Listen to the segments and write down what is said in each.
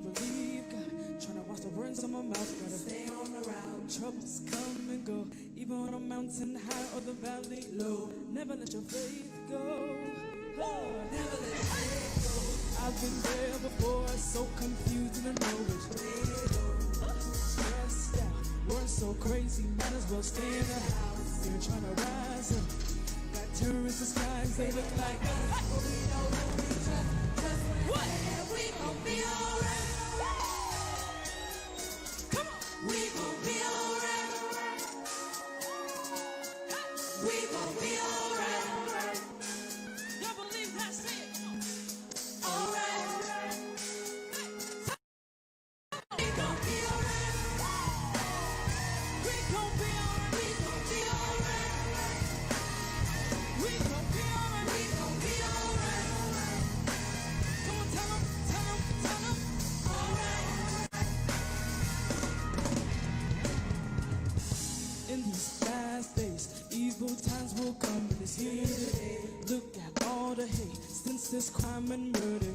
to believe God. Trying to watch the words on my mouth. Gotta stay on the route. Troubles come and go. Even on a mountain high or the valley low. Never let your faith go. Oh, never let your faith go. I've been there before, so confused and know which way to go. Stressed out, words so crazy, might as well stay in the house. They're trying to rise up. Got terrorist disguise, they look like us. But we know who we trust. What? We gon' be alright. Come on. We gon' be alright. We gon' be alright. Y'all believe that? Say it. Alright. We gon' be alright. We gon' be alright. We gon' be alright. We gon' be alright. We gon' be alright. Come on, tell 'em. Alright. In these fast days, evil times will come and it's here today. Look at all the hate, senseless crime and murder.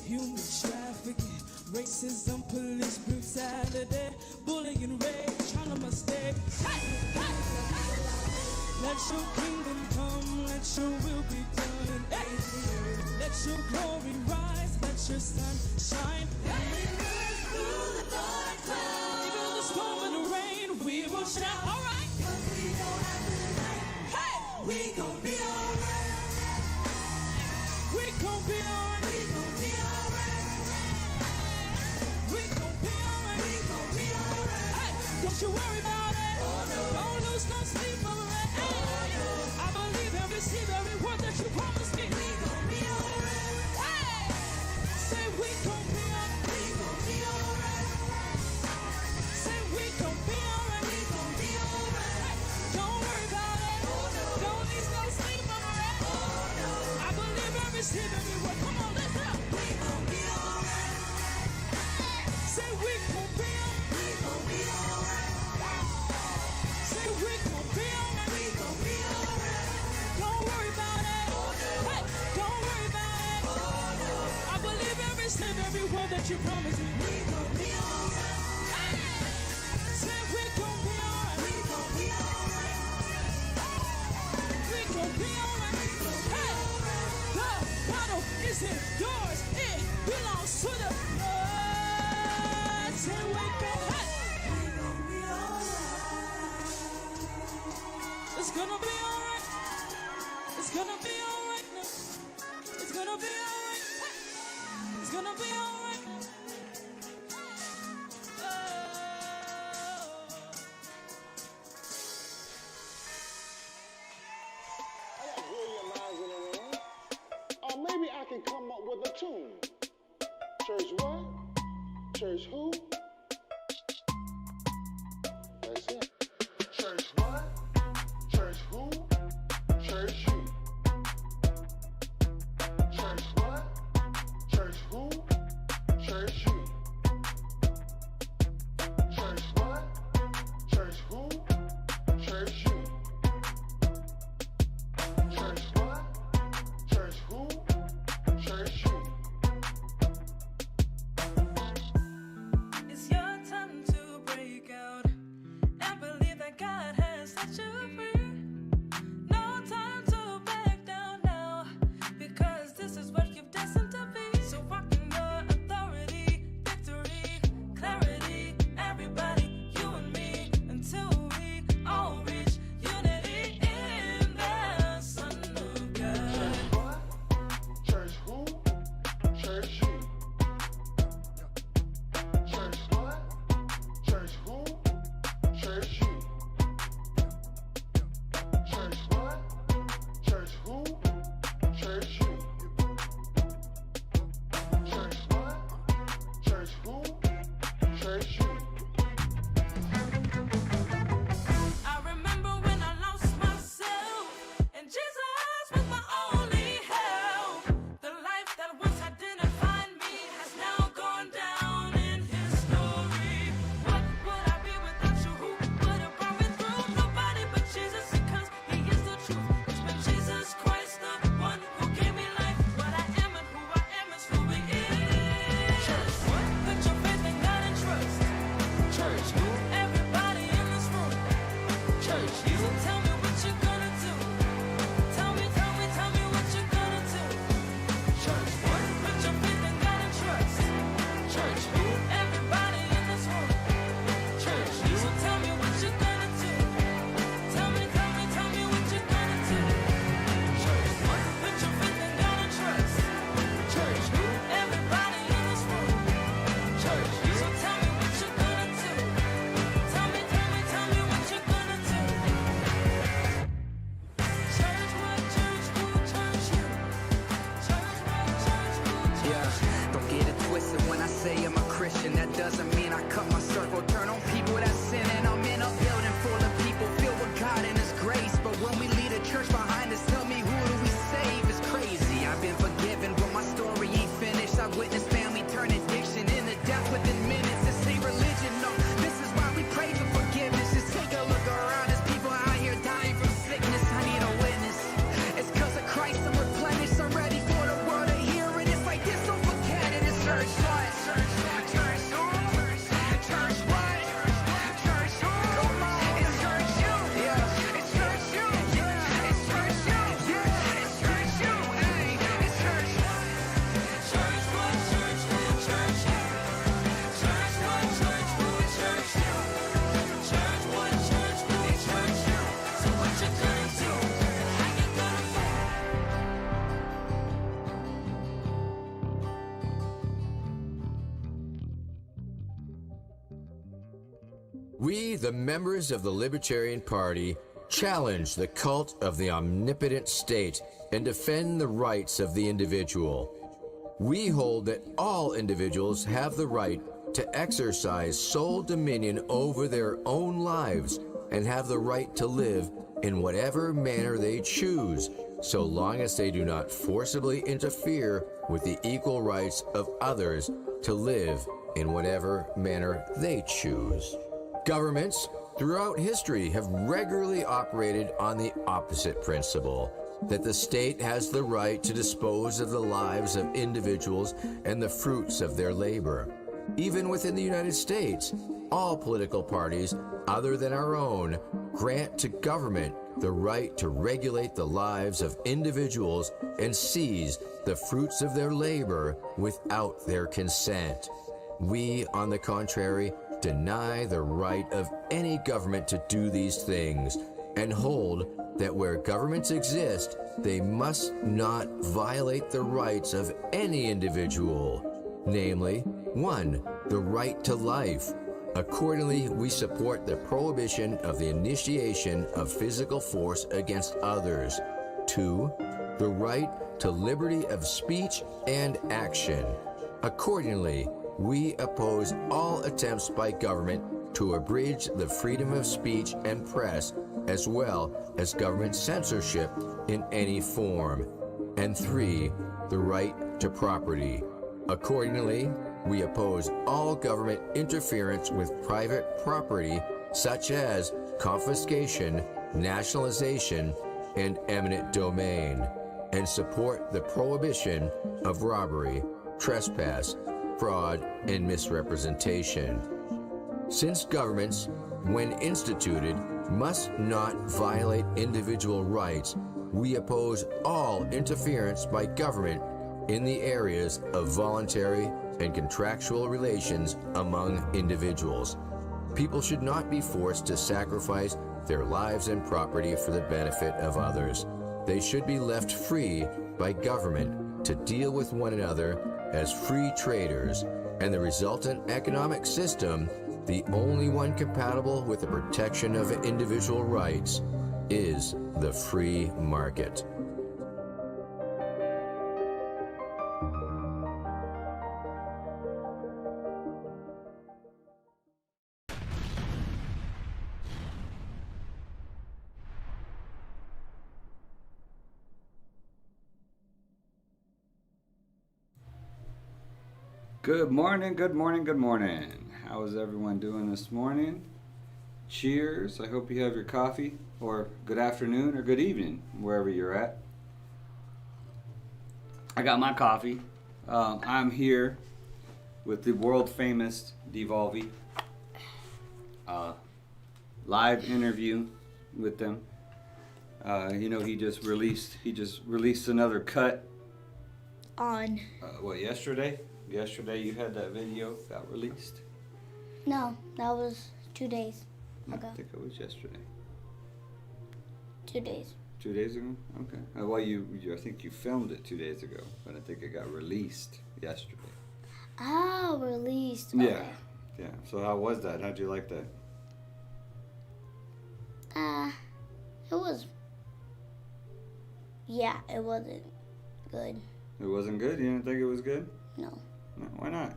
Human trafficking, racism, police brutality, bullying, rage, trying to mistake. Let your kingdom come, let your will be done. Let your glory rise, let your sun shine. Through the dark clouds, even the storm and the rain, we will shout. All right. 'Cause we know after the night, hey, we gon' be alright. We gon' be alright. We gon' be alright. We gon' be alright. We gon' be alright. Hey, don't you worry about it. Oh, no. Don't lose no sleep over it. Oh, no. I believe and receive every word that you promised me. We gon' be alright. Hey, say we gon' be alright. We gon' be alright. Say we gon' be alright. We gon' be alright. Hey, don't worry about it. Oh, no. Don't lose no sleep over it. Oh, no. I believe and receive every word. Come on, listen up. We gon' be alright. Say we gon' be alright. We gon' be alright. Say we gon' be alright. We gon' be alright. Don't worry about it. Oh, no. Hey, don't worry about it. Oh, no. I believe and receive every word that you promised me. We gon' be alright. Hey, say we gon' be alright. We gon' be alright. We gon' be alright. We gon' be alright. The battle isn't yours. It belongs to the Lord. Say we gon' be alright. It's gonna be alright. It's gonna be alright now. It's gonna be alright. It's gonna be alright. I got realizing in the room. Or maybe I can come up with a tune. Church what? Church who? That's it. Church what? Church who? Church you. Church what? Church who? We, the members of the Libertarian Party, challenge the cult of the omnipotent state and defend the rights of the individual. We hold that all individuals have the right to exercise sole dominion over their own lives and have the right to live in whatever manner they choose, so long as they do not forcibly interfere with the equal rights of others to live in whatever manner they choose. Governments throughout history have regularly operated on the opposite principle, that the state has the right to dispose of the lives of individuals and the fruits of their labor. Even within the United States, all political parties other than our own grant to government the right to regulate the lives of individuals and seize the fruits of their labor without their consent. We, on the contrary, deny the right of any government to do these things and hold that where governments exist, they must not violate the rights of any individual, namely, 1, the right to life. Accordingly, we support the prohibition of the initiation of physical force against others. 2, the right to liberty of speech and action. Accordingly, we oppose all attempts by government to abridge the freedom of speech and press, as well as government censorship in any form. And 3, the right to property. Accordingly, we oppose all government interference with private property, such as confiscation, nationalization, and eminent domain, and support the prohibition of robbery, trespass, fraud, and misrepresentation. Since governments, when instituted, must not violate individual rights, we oppose all interference by government in the areas of voluntary and contractual relations among individuals. People should not be forced to sacrifice their lives and property for the benefit of others. They should be left free by government to deal with one another as free traders, and the resultant economic system, the only one compatible with the protection of individual rights, is the free market. Good morning, good morning, good morning. How is everyone doing this morning? Cheers. I hope you have your coffee, or good afternoon, or good evening, wherever you're at. I got my coffee. I'm here with the world famous Dvolvy. Live interview with them. He just released another cut. On. Yesterday? Yesterday you had that video got released? No, that was 2 days ago. I think it was yesterday. 2 days. 2 days ago? Okay. I think you filmed it 2 days ago, but I think it got released yesterday. Oh, released. Okay. Yeah. Yeah. So how was that? How'd you like that? It was. Yeah, it wasn't good. It wasn't good? You didn't think it was good? No. No, why not?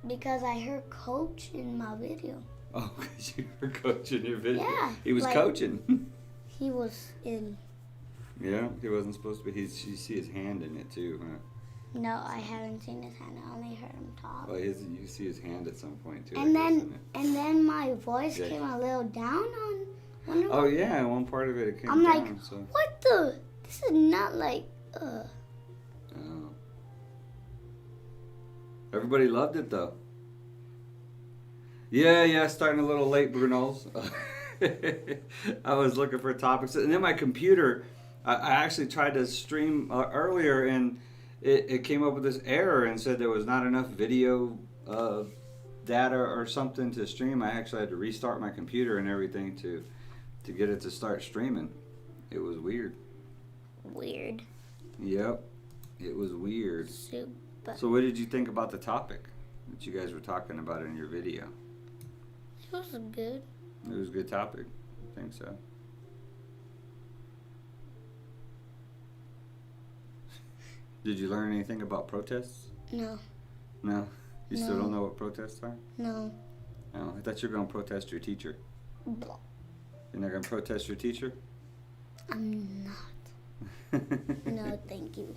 Because I heard coach in my video. Oh, because you were coaching your video. Yeah. He was coaching. He was in. Yeah, he wasn't supposed to be. You see his hand in it too, huh? No, I haven't seen his hand. I only heard him talk. Well, you see his hand at some point too. And then my voice came a little down on one of Oh yeah, one part of it came I'm down. like, what the? This is not like. Oh. Everybody loved it though. Yeah, starting a little late, Bruno's. I was looking for topics, and then my computer. I actually tried to stream earlier, and it came up with this error and said there was not enough video data or something to stream. I actually had to restart my computer and everything to get it to start streaming. It was weird. Weird. Yep, it was weird. Super. So what did you think about the topic that you guys were talking about in your video? It was good. It was a good topic. I think so. Did you learn anything about protests? No. No? You still No. don't know what protests are? No. Oh, I thought you were going to protest your teacher. Blah. You're not going to protest your teacher? I'm not. No, thank you.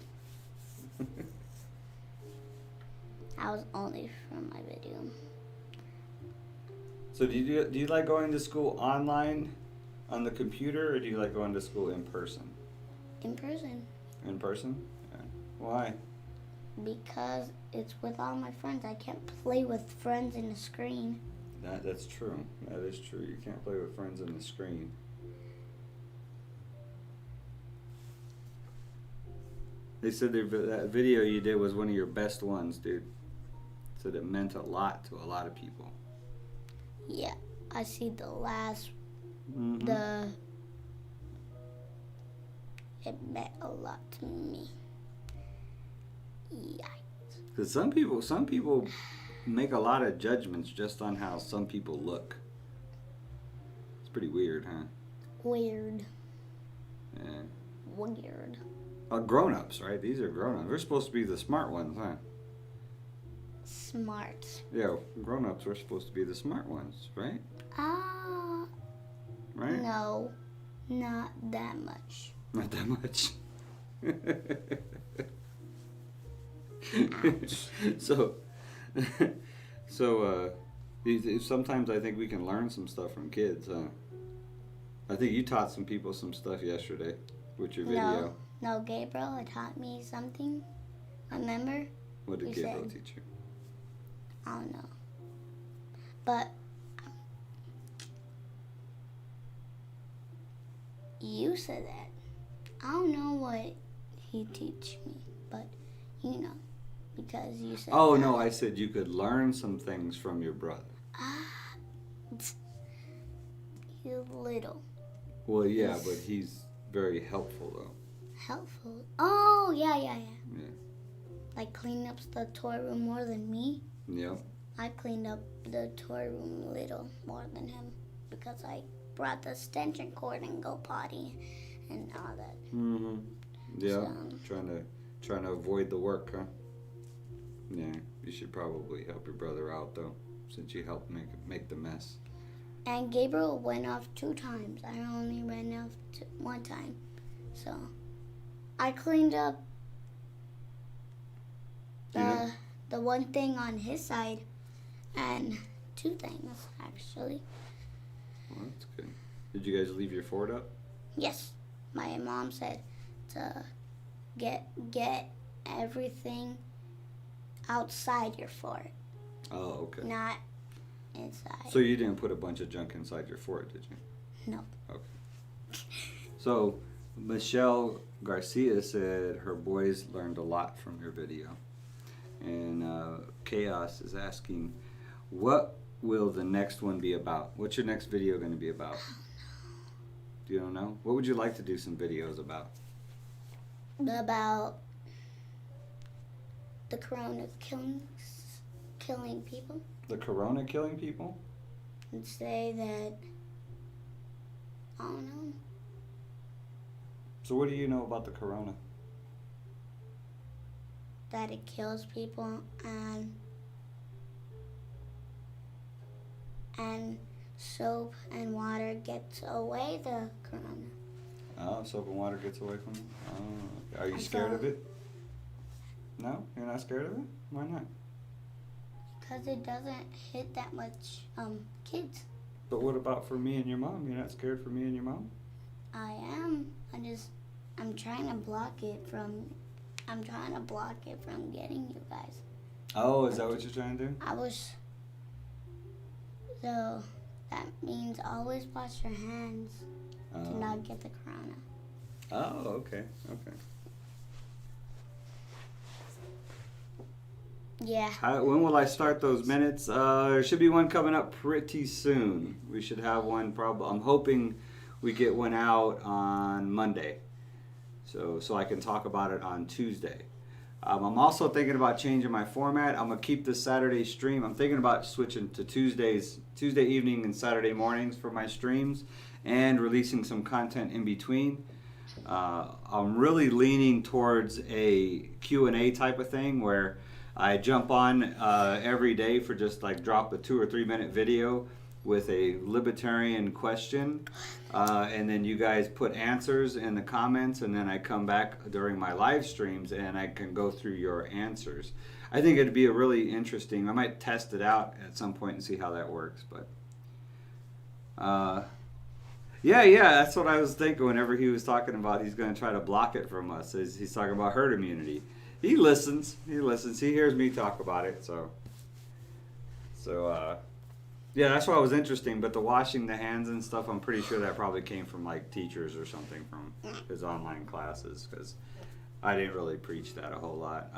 I was only from my video. So do you like going to school online on the computer, or do you like going to school in person? In person. In person? Yeah. Why? Because it's with all my friends. I can't play with friends in the screen. That's true. That is true. You can't play with friends on the screen. They said that video you did was one of your best ones, dude. Said it meant a lot to a lot of people. Yeah, I see the last. Mm-hmm. It meant a lot to me. Yikes. Because some people make a lot of judgments just on how some people look. It's pretty weird, huh? Weird. Yeah. Weird. Grown-ups, right? These are grown-ups. We're supposed to be the smart ones, huh? Smart. Yeah, grown-ups are supposed to be the smart ones, right? Right? No, not that much. Not that much. So sometimes I think we can learn some stuff from kids, huh? I think you taught some people some stuff yesterday with your video. No, Gabriel taught me something. Remember? What did You Gabriel said- teach you? I don't know. But you said that. I don't know what he teach me, but you know, because you said Oh, that. no, I said you could learn some things from your brother. He's little. Well, yeah, but he's very helpful, though. Helpful. Oh, yeah. Yeah. Like clean up the toy room more than me. Yep. I cleaned up the toy room a little more than him because I brought the extension cord and go potty and all that. Mm-hmm. Yeah. So- Trying to avoid the work, huh? Yeah. You should probably help your brother out, though, since you helped make the mess. And Gabriel went off 2 times. I only ran off 1 time. So I cleaned up the one thing on his side and 2 things actually. Well, that's good. Did you guys leave your fort up? Yes, my mom said to get everything outside your fort, Oh, okay. not inside. So you didn't put a bunch of junk inside your fort, did you? No. Okay. So, Michelle Garcia said her boys learned a lot from your video. And Chaos is asking, what will the next one be about? What's your next video going to be about? Do you don't know? What would you like to do some videos about? About the corona killing people. The corona killing people? And say that, I don't know. So what do you know about the corona? That it kills people and soap and water gets away the corona. Oh, soap and water gets away from you? Oh, are you scared of it? No? You're not scared of it? Why not? Because it doesn't hit that much kids. But what about for me and your mom? You're not scared for me and your mom? I am. I'm trying to block it from getting you guys. Oh, is that what you're trying to do? So that means always wash your hands to not get the corona. Oh, okay, okay. Yeah. When will I start those minutes? There should be one coming up pretty soon. We should have one probably. I'm hoping we get one out on Monday, so I can talk about it on Tuesday. I'm also thinking about changing my format. I'm gonna keep the Saturday stream. I'm thinking about switching to Tuesday evening and Saturday mornings for my streams, and releasing some content in between. I'm really leaning towards a Q&A type of thing where I jump on every day for just like drop a 2 or 3 minute video with a libertarian question, and then you guys put answers in the comments, and then I come back during my live streams and I can go through your answers. I think it'd be a really interesting, I might test it out at some point and see how that works, but yeah, that's what I was thinking whenever he was talking about he's going to try to block it from us. He's talking about herd immunity. He listens, he hears me talk about it, so yeah, that's why it was interesting. But the washing the hands and stuff, I'm pretty sure that probably came from like teachers or something from his online classes, because I didn't really preach that a whole lot.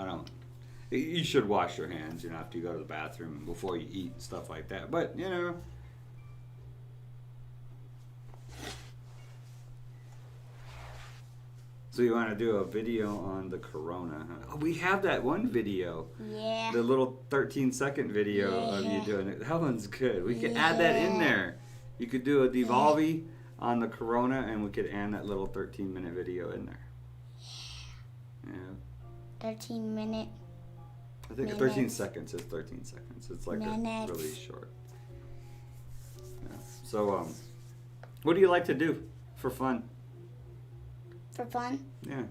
You should wash your hands, after you go to the bathroom before you eat and stuff like that. But so you want to do a video on the corona, huh? Oh, we have that one video. Yeah. The little 13-second video of you doing it. That one's good. We could add that in there. You could do a Dvolvy on the corona, and we could add that little 13-minute video in there. Yeah. 13-minute. I think 13 seconds is 13 seconds. It's like a really short. Yeah. So, what do you like to do for fun? For fun? Yeah.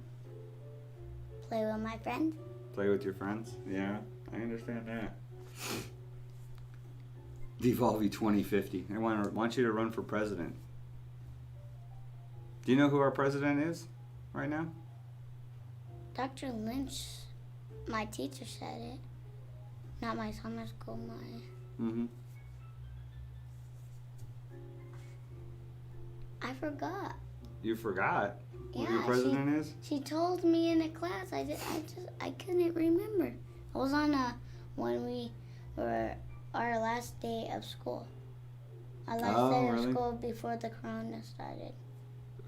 Play with my friends. Play with your friends? Yeah, I understand that. Dvolvy 2050. I want you to run for president. Do you know who our president is right now? Dr. Lynch, my teacher said it. Not my summer school, Mm-hmm. I forgot. You forgot who Yeah, your president is? She told me in a class. I couldn't remember. I was on when we were our last day of school. Our last day of school before the corona started.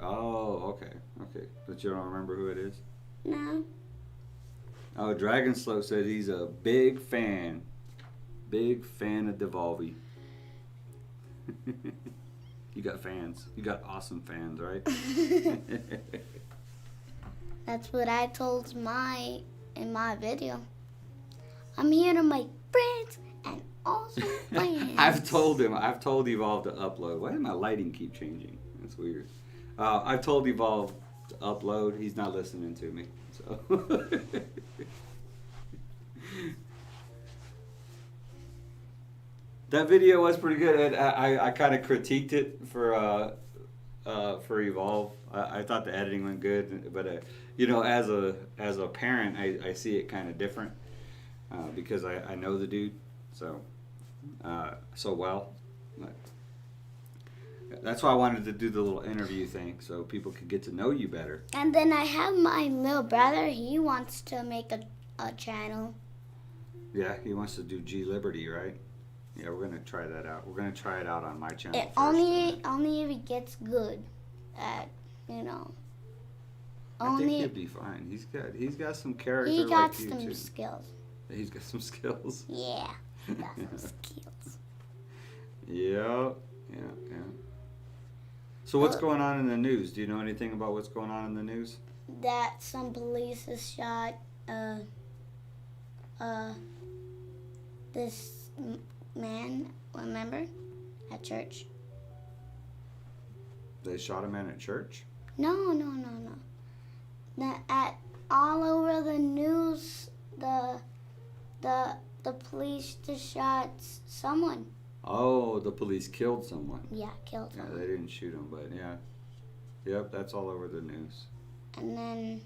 Oh, okay. But you don't remember who it is? No. Oh, Dragon Slow said he's a big fan. Big fan of Dvolvy. You got fans. You got awesome fans, right? That's what I told in my video. I'm here to make friends and awesome fans. I've told Evolve to upload. Why did my lighting keep changing? That's weird. I've told Evolve to upload. He's not listening to me. So that video was pretty good. I kind of critiqued it for Evolve. I thought the editing went good, but as a parent, I see it kind of different because I know the dude so well. But That's why I wanted to do the little interview thing so people could get to know you better. And then I have my little brother. He wants to make a channel. Yeah, he wants to do G Liberty, right? Yeah, we're gonna try that out. We're gonna try it out on my channel first. Only if he gets good at, you know. I think he'll be fine. He's got some character. He got like you some too. skills. He's got some skills. Yeah, he got some skills. Yeah. So what's going on in the news? Do you know anything about what's going on in the news? That some police has shot this man, remember, at church. They shot a man at church? No. At all over the news, the police just shot someone. Oh, the police killed someone. Yeah, killed Yeah, someone. they didn't shoot him, but yeah. Yep, that's all over the news. And then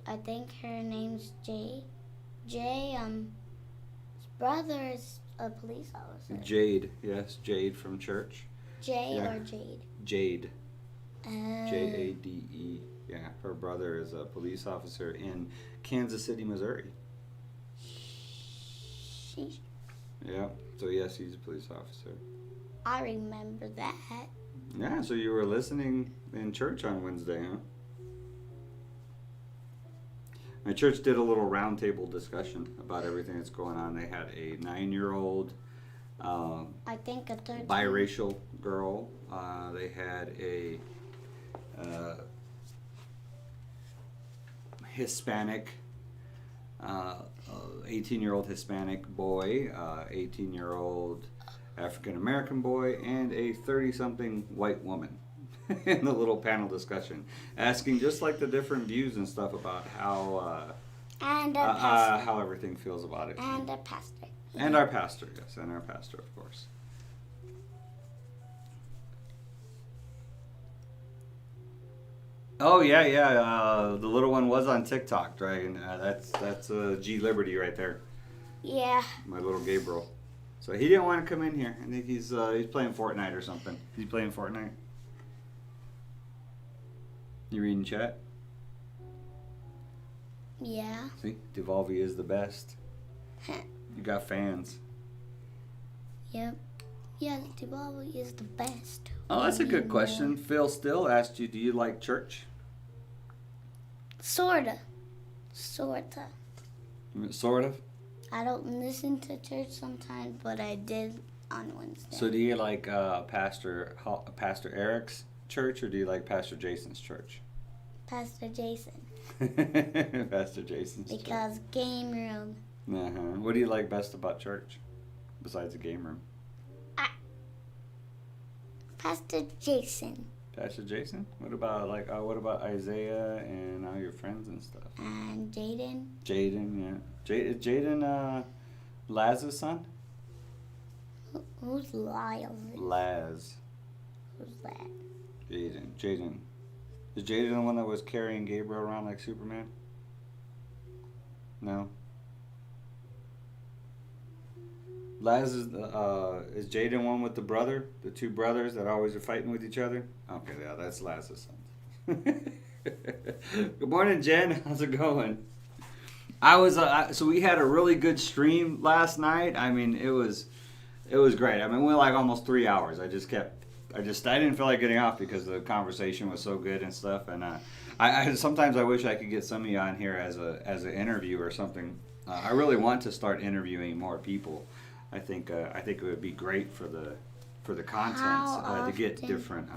I think her name's Jay. His brother is a police officer. Jade, yes, Jade from church. Jay Yeah. or Jade? Jade. Uh, Jade. Yeah, her brother is a police officer in Kansas City, Missouri. Sheesh. Yeah, so yes, he's a police officer. I remember that. Yeah, so you were listening in church on Wednesday, huh? My church did a little roundtable discussion about everything that's going on. They had a 9-year-old I think a 13. biracial girl. They had a Hispanic, 18-year-old Hispanic boy, 18-year-old African-American boy, and a 30-something white woman in the little panel discussion, asking just like the different views and stuff about how And a pastor. how everything feels about it. And a pastor. And our pastor, yes, and our pastor, of course. Oh yeah. The little one was on TikTok, Dragon. That's G Liberty right there. Yeah. My little Gabriel. So he didn't want to come in here. I think he's playing Fortnite or something. He's playing Fortnite. You reading chat? Yeah. See, Dvolvy is the best. You got fans. Yep. Yeah, Dvolvy is the best. Oh, that's a good question. Phil Still asked you, do you like church? Sorta. Sort of. I don't listen to church sometimes, but I did on Wednesday. So do you like Pastor Eric's church, or do you like Pastor Jason's church? Pastor Jason. Pastor Jason's church. Because game room. Uh-huh. What do you like best about church, besides the game room? Pastor Jason. Pastor Jason? What about Isaiah and all your friends and stuff? And Jaden. Jaden, yeah. Is Jaden Laz's son? Who's Lyle? Laz. Who's that? Jaden. Is Jaden the one that was carrying Gabriel around like Superman? No. Laz is Jaden one with the brother? The two brothers that always are fighting with each other? Okay, yeah, that's Laz's son. Good morning, Jen. How's it going? So we had a really good stream last night. I mean, it was great. I mean, we went like almost 3 hours. I didn't feel like getting off because the conversation was so good and stuff. And I sometimes I wish I could get some of you on here as an interview or something. I really want to start interviewing more people. I think it would be great for the content to get different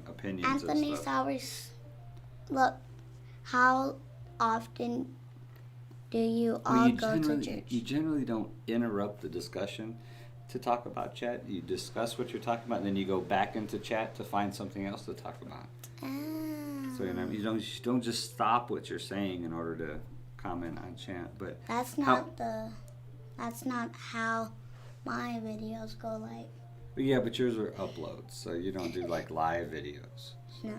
opinions. Anthony's and stuff. always look. How often do you all go to church? You generally don't interrupt the discussion to talk about chat. You discuss what you're talking about, and then you go back into chat to find something else to talk about. So you don't just stop what you're saying in order to comment on chat. But That's not how my videos go. Like yeah, but yours are uploads, so you don't do like live videos. no.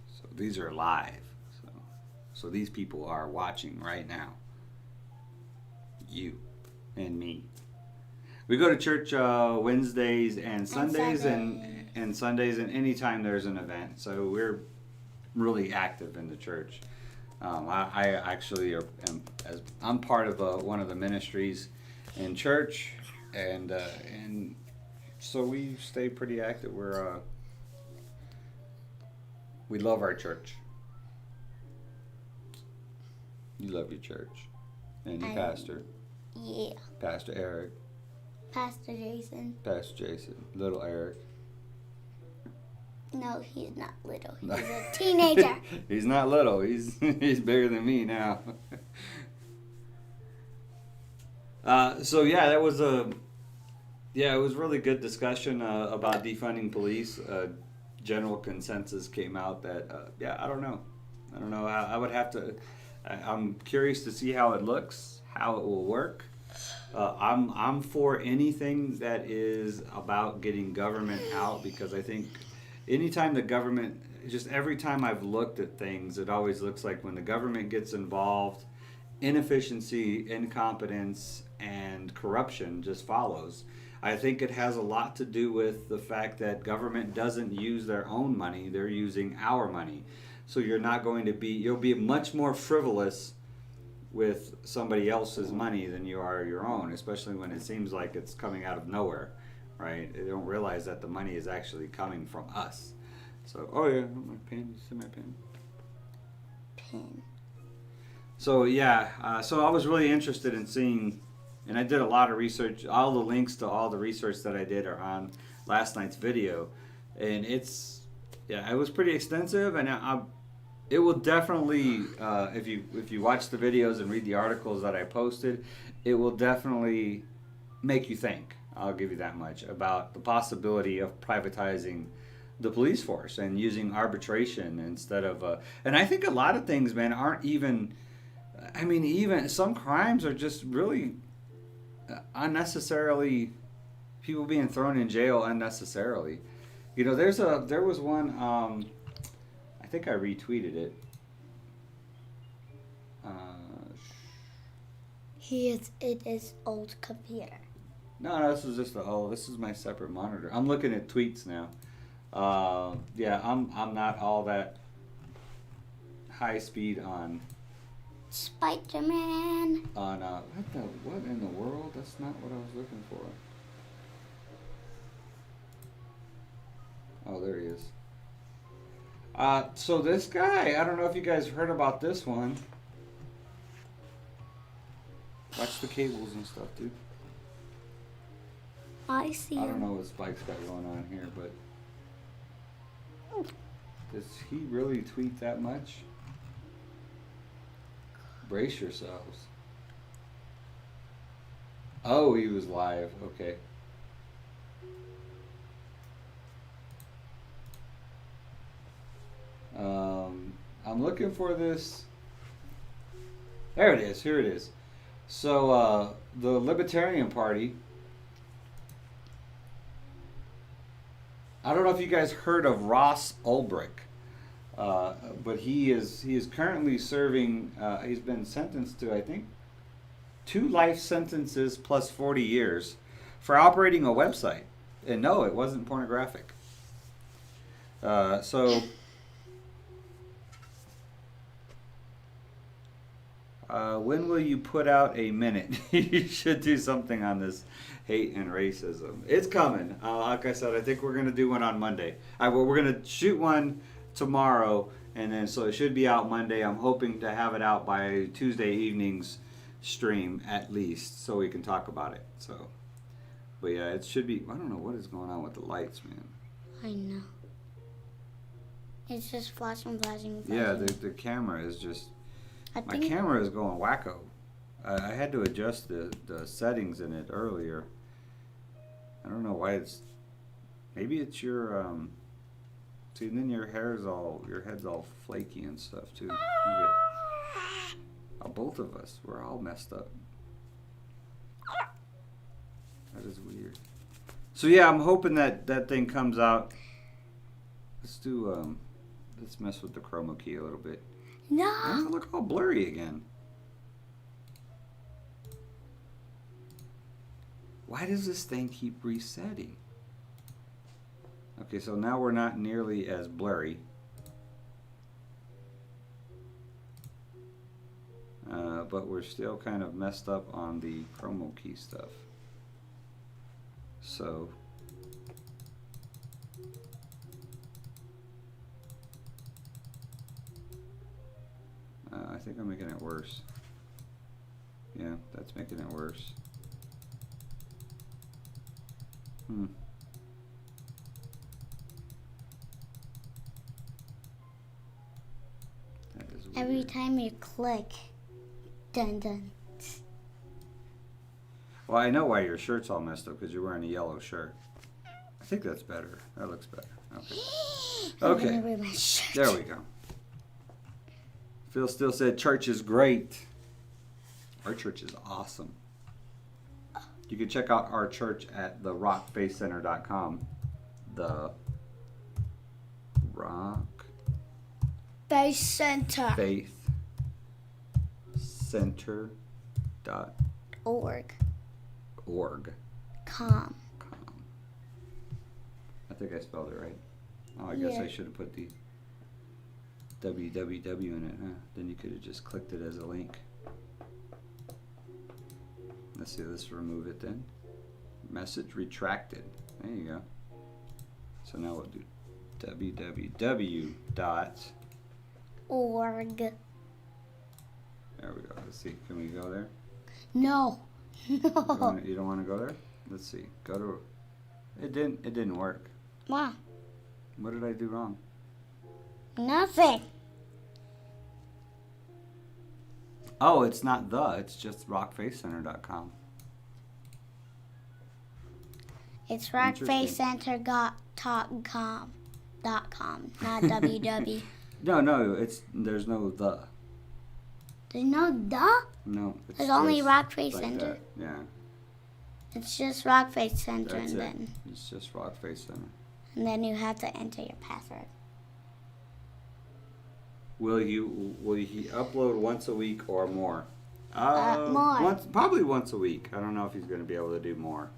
So these are live. So these people are watching right now. You and me. We go to church Wednesdays and Sundays, Sundays. and Sundays, and anytime there's an event. So we're really active in the church. I actually I'm part of one of the ministries in church, and so we stay pretty active. We love our church. You love your church, and your pastor. Yeah. Pastor Eric. Pastor Jason. Pastor Jason. Little Eric. No, he's not little. He's a teenager. He's not little. He's bigger than me now. So yeah, it was really good discussion about defunding police. General consensus came out that I don't know. I would have to. I'm curious to see how it looks, how it will work. I'm for anything that is about getting government out, because I think anytime the government, just every time I've looked at things, it always looks like when the government gets involved, inefficiency, incompetence, and corruption just follows. I think it has a lot to do with the fact that government doesn't use their own money, they're using our money. So you'll be much more frivolous with somebody else's money than you are your own, especially when it seems like it's coming out of nowhere, right? They don't realize that the money is actually coming from us. So, oh yeah, my pen, you see my pen? Pin. So yeah, so I was really interested in seeing, and I did a lot of research. All the links to all the research that I did are on last night's video, and it was pretty extensive, and it will definitely, if you watch the videos and read the articles that I posted, it will definitely make you think. I'll give you that much about the possibility of privatizing the police force and using arbitration instead of. And I think a lot of things, man, aren't even. I mean, even some crimes are just really unnecessarily. People being thrown in jail unnecessarily. You know, there was one. I think I retweeted it. It is old computer. No, this is just this is my separate monitor. I'm looking at tweets now. Yeah, I'm not all that high speed on Spider-Man. What in the world? That's not what I was looking for. Oh, there he is. So this guy, I don't know if you guys heard about this one. Watch the cables and stuff, dude. I see I don't him. know what Spike's got going on here, but does he really tweet that much? Brace yourselves. Oh, he was live. Okay. I'm looking for this. There it is. Here it is. So the Libertarian Party. I don't know if you guys heard of Ross Ulbricht, but he is currently serving. He's been sentenced to, I think, 2 life sentences plus 40 years for operating a website. And no, it wasn't pornographic. So when will you put out a minute? You should do something on this hate and racism. It's coming. Like I said, I think we're going to do one on Monday. We're going to shoot one tomorrow, and then so it should be out Monday. I'm hoping to have it out by Tuesday evening's stream at least, so we can talk about it. So, but yeah, it should be. I don't know what is going on with the lights, man. I know. It's just flashing. Yeah, the camera is just. My think camera is going wacko. I had to adjust the settings in it earlier. I don't know why it's. Maybe it's your. See, then your head's all flaky and stuff too. Both of us, we're all messed up. That is weird. So yeah, I'm hoping that thing comes out. Let's mess with the chroma key a little bit. No. Oh, look all blurry again. Why does this thing keep resetting? Okay, so now we're not nearly as blurry. But we're still kind of messed up on the promo key stuff. So I think I'm making it worse. Yeah, that's making it worse. That is weird. Every time you click, dun dun. Well, I know why your shirt's all messed up, because you're wearing a yellow shirt. I think that's better. That looks better. Okay. I'm Okay. gonna wear my shirt. There we go. Phil still said church is great. Our church is awesome. You can check out our church at therockfaithcenter.com. The Rock Face Center. Faith Center Org. .org. Com. I think I spelled it right. Oh, I guess Yeah. I should have put the www in it, huh? Then you could have just clicked it as a link. Let's see, let's remove it then. Message retracted. There you go. So now we'll do www. Org. There we go. Let's see. Can we go there? No. You No. don't want to go there? Let's see. Go to. It didn't work. Wow. What did I do wrong? Nothing. Oh, it's not it's just rockfaithcenter.com. It's Interesting. rockfacecenter.com, not www. No, there's no the. There's no the. No. It's There's only just Rock Face like Center. that. Yeah. It's just Rock Face Center, That's and it. then It's just Rock Face Center. you have to enter your password. Will he upload once a week or more? More. Probably once a week. I don't know if he's going to be able to do more.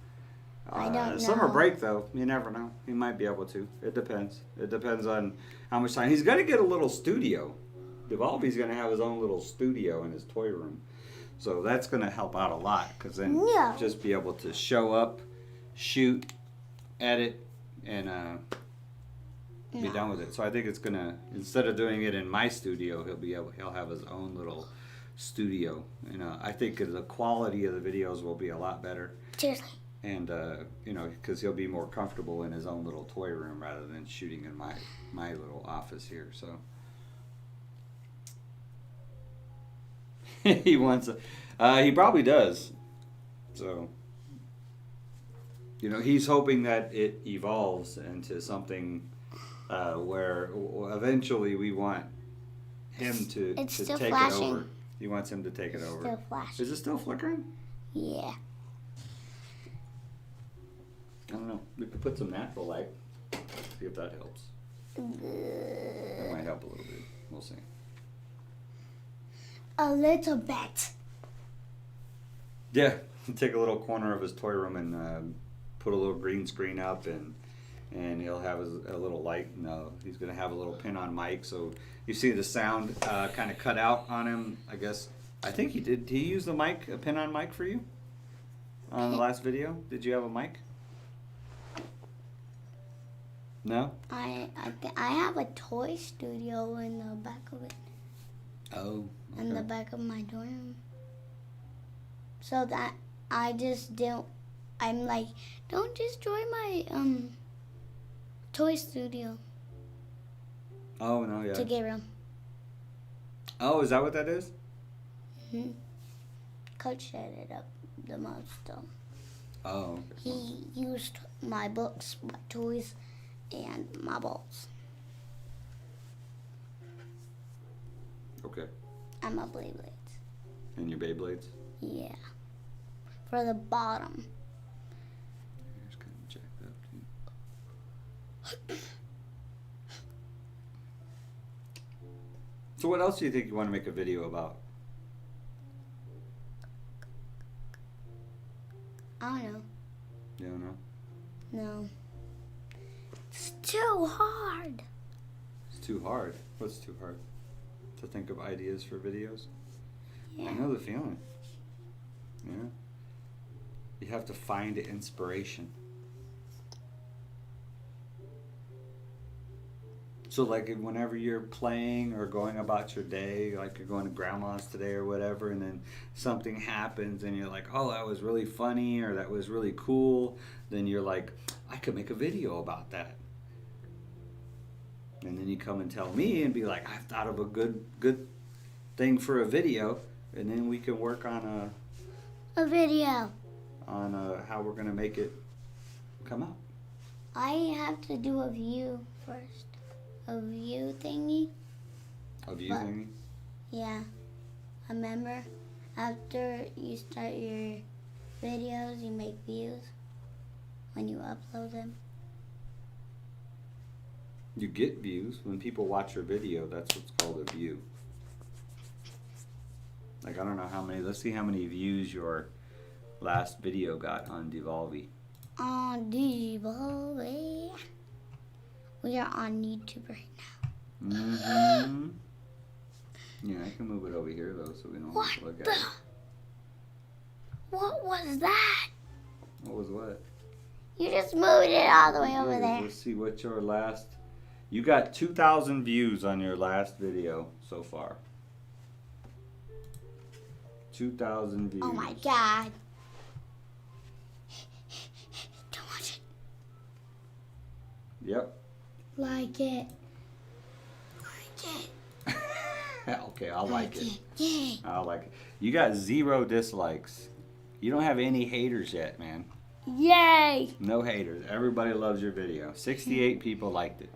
I don't Summer know. break though, you never know. He might be able to. It depends. It depends on how much time. He's going to get a little studio. Dvolvy's going to have his own little studio in his toy room. So that's going to help out a lot, because then Yeah. just be able to show up, shoot, edit, and be done with it. So I think it's gonna, instead of doing it in my studio, he'll have his own little studio. I think the quality of the videos will be a lot better, Seriously. and because he'll be more comfortable in his own little toy room rather than shooting in my little office here. So he wants he probably does. So he's hoping that it evolves into something where eventually we want him to It's take still it flashing. over. He wants him to take it over. Still flashing. Is it still flickering? Yeah. I don't know. We could put some natural light. See if that helps. That might help a little bit. We'll see. A little bit. Yeah, take a little corner of his toy room and put a little green screen up, and he'll have a little light. He's gonna have a little pin-on mic, so you see the sound kind of cut out on him. I think he did. Did he use the mic, a pin-on mic for you on the last video? Did you have a mic? No. I have a toy studio in the back of it. Oh. In the back of my dorm. So that I just don't. I'm like, don't destroy my toy studio Oh no, yeah. to get room. Oh, is that what that is? Hmm. Coach set it up the most though. Oh. Okay. He used my books, my toys, and my balls. Okay. And my Beyblades. And your Beyblades? Yeah. For the bottom. Here's kind of jacked up too. So what else do you think you want to make a video about? I don't know. You don't know? No. It's too hard. It's too hard. What's too hard? To think of ideas for videos? Yeah. I know the feeling. Yeah. You have to find inspiration. So like whenever you're playing or going about your day, like you're going to grandma's today or whatever, and then something happens and you're like, oh, that was really funny or that was really cool, then you're like, I could make a video about that. And then you come and tell me and be like, I've thought of a good thing for a video, and then we can work on A video. how we're gonna make it come out. I have to do a view first. A view thingy. A view thingy? Yeah. Remember, after you start your videos, you make views when you upload them. You get views when people watch your video. That's what's called a view. Like I don't know how many. Let's see how many views your last video got on Dvolvy. On Dvolvy. We are on YouTube right now. Mm-hmm. Yeah, I can move it over here though, so we don't have to look at it. What was that? What was what? You just moved it all the way over there. Let's see what your last. You got 2,000 views on your last video so far. 2,000 views. Oh my God. Don't watch it. Yep. Like it. Like it. Okay, I'll like it. Yeah. I'll like it. You got 0 dislikes. You don't have any haters yet, man. Yay. No haters. Everybody loves your video. 68 people liked it.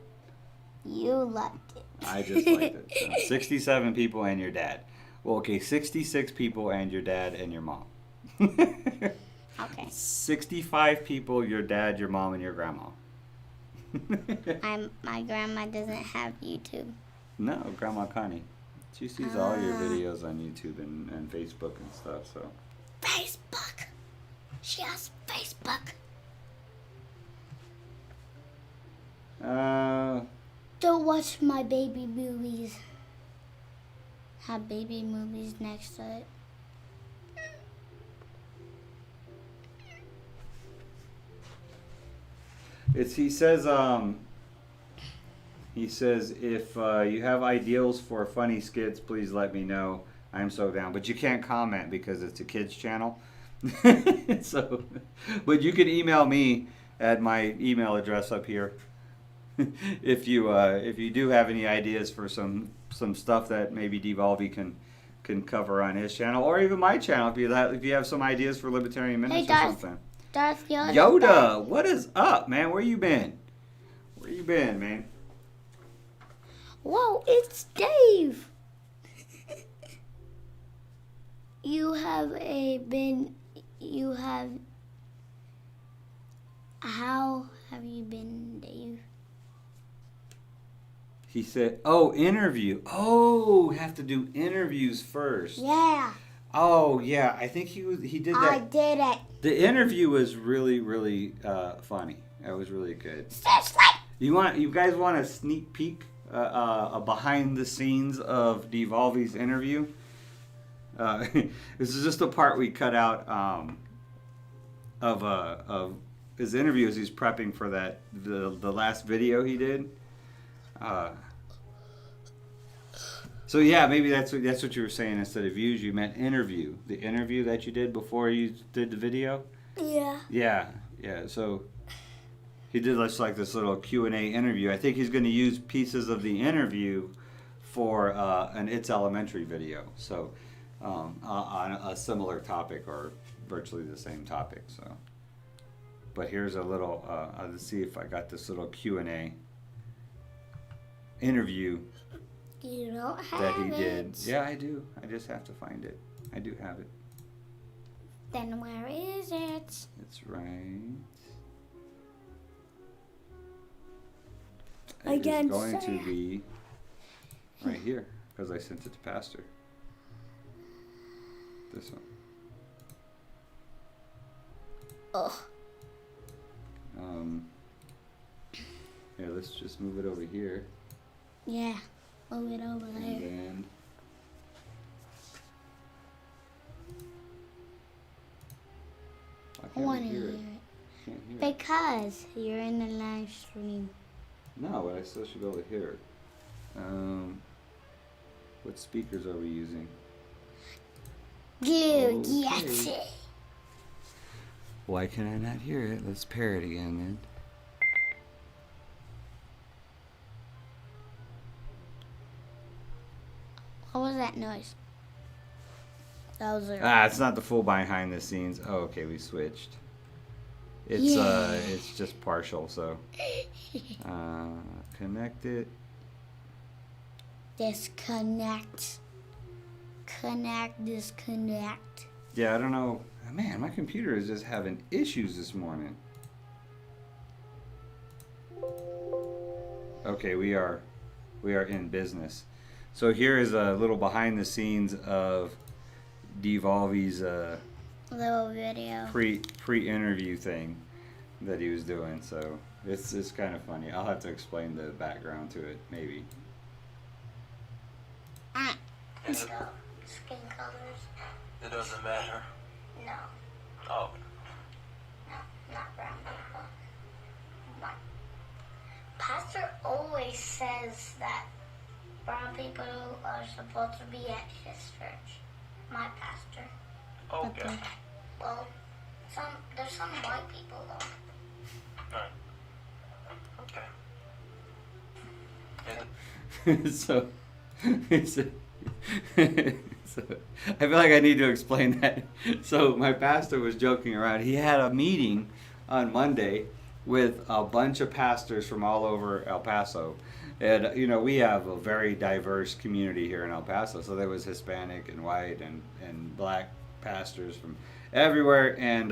You liked it. I just liked it. So 67 people and your dad. Well, okay, 66 people and your dad and your mom. Okay. 65 people, your dad, your mom, and your grandma. My grandma doesn't have YouTube. No, Grandma Connie. She sees all your videos on YouTube and Facebook and stuff, so. Facebook. She has Facebook. Don't watch my baby movies. Have baby movies next to it. He says if you have ideals for funny skits, please let me know. I'm so down. But you can't comment because it's a kids channel. So, but you can email me at my email address up here. if you do have any ideas for some stuff that maybe Dvolvy can cover on his channel, or even my channel, if you have some ideas for Libertarian Minutes or something. Darth Yoda, what is up, man? Where you been? Where you been, man? Whoa, it's Dave. How have you been, Dave? He said, oh, interview. Oh, have to do interviews first. Yeah. Oh, yeah. I think he did that. I did it. The interview was really, really funny. That was really good. Seriously? You guys want a sneak peek, a behind the scenes of Dvolvy's interview? This is just a part we cut out of his interview as he's prepping for the last video he did. So yeah, maybe that's what you were saying. Instead of views, you meant interview. The interview that you did before you did the video. Yeah. Yeah. So he did like this little Q&A interview. I think he's going to use pieces of the interview for an It's Elementary video. So on a similar topic or virtually the same topic. So, but here's a little. Let's see if I got this little Q&A interview. You don't have that he it. did. Yeah, I do. I just have to find it. I do have it. Then where is it? It's right. Again, It's going to be right here because I sent it to Pastor. This one. Oh. Here, let's just move it over here. Yeah, move it over there. And then I want to hear it. Can't hear it. Because you're in the live stream. No, but I still should be able to hear it. What speakers are we using? Good, Okay. yes. Why can I not hear it? Let's pair it again then. What was that noise? That was It's not the full behind the scenes. Oh, okay, we switched. It's just partial, so connect it. Disconnect. Connect, disconnect. Yeah, I don't know. Man, my computer is just having issues this morning. Okay, we are in business. So here is a little behind the scenes of Dvolvy's Little video. pre-interview thing that he was doing. So it's kind of funny. I'll have to explain the background to it maybe. So, skin colors? It doesn't matter. No. Oh, No, not brown people. White. Pastor always says that brown people are supposed to be at his church. My pastor. okay. Well, there's some white people though. Alright. Okay. So I feel like I need to explain that. So my pastor was joking around. He had a meeting on Monday with a bunch of pastors from all over El Paso. And, you know, we have a very diverse community here in El Paso. So there was Hispanic and white and black pastors from everywhere. And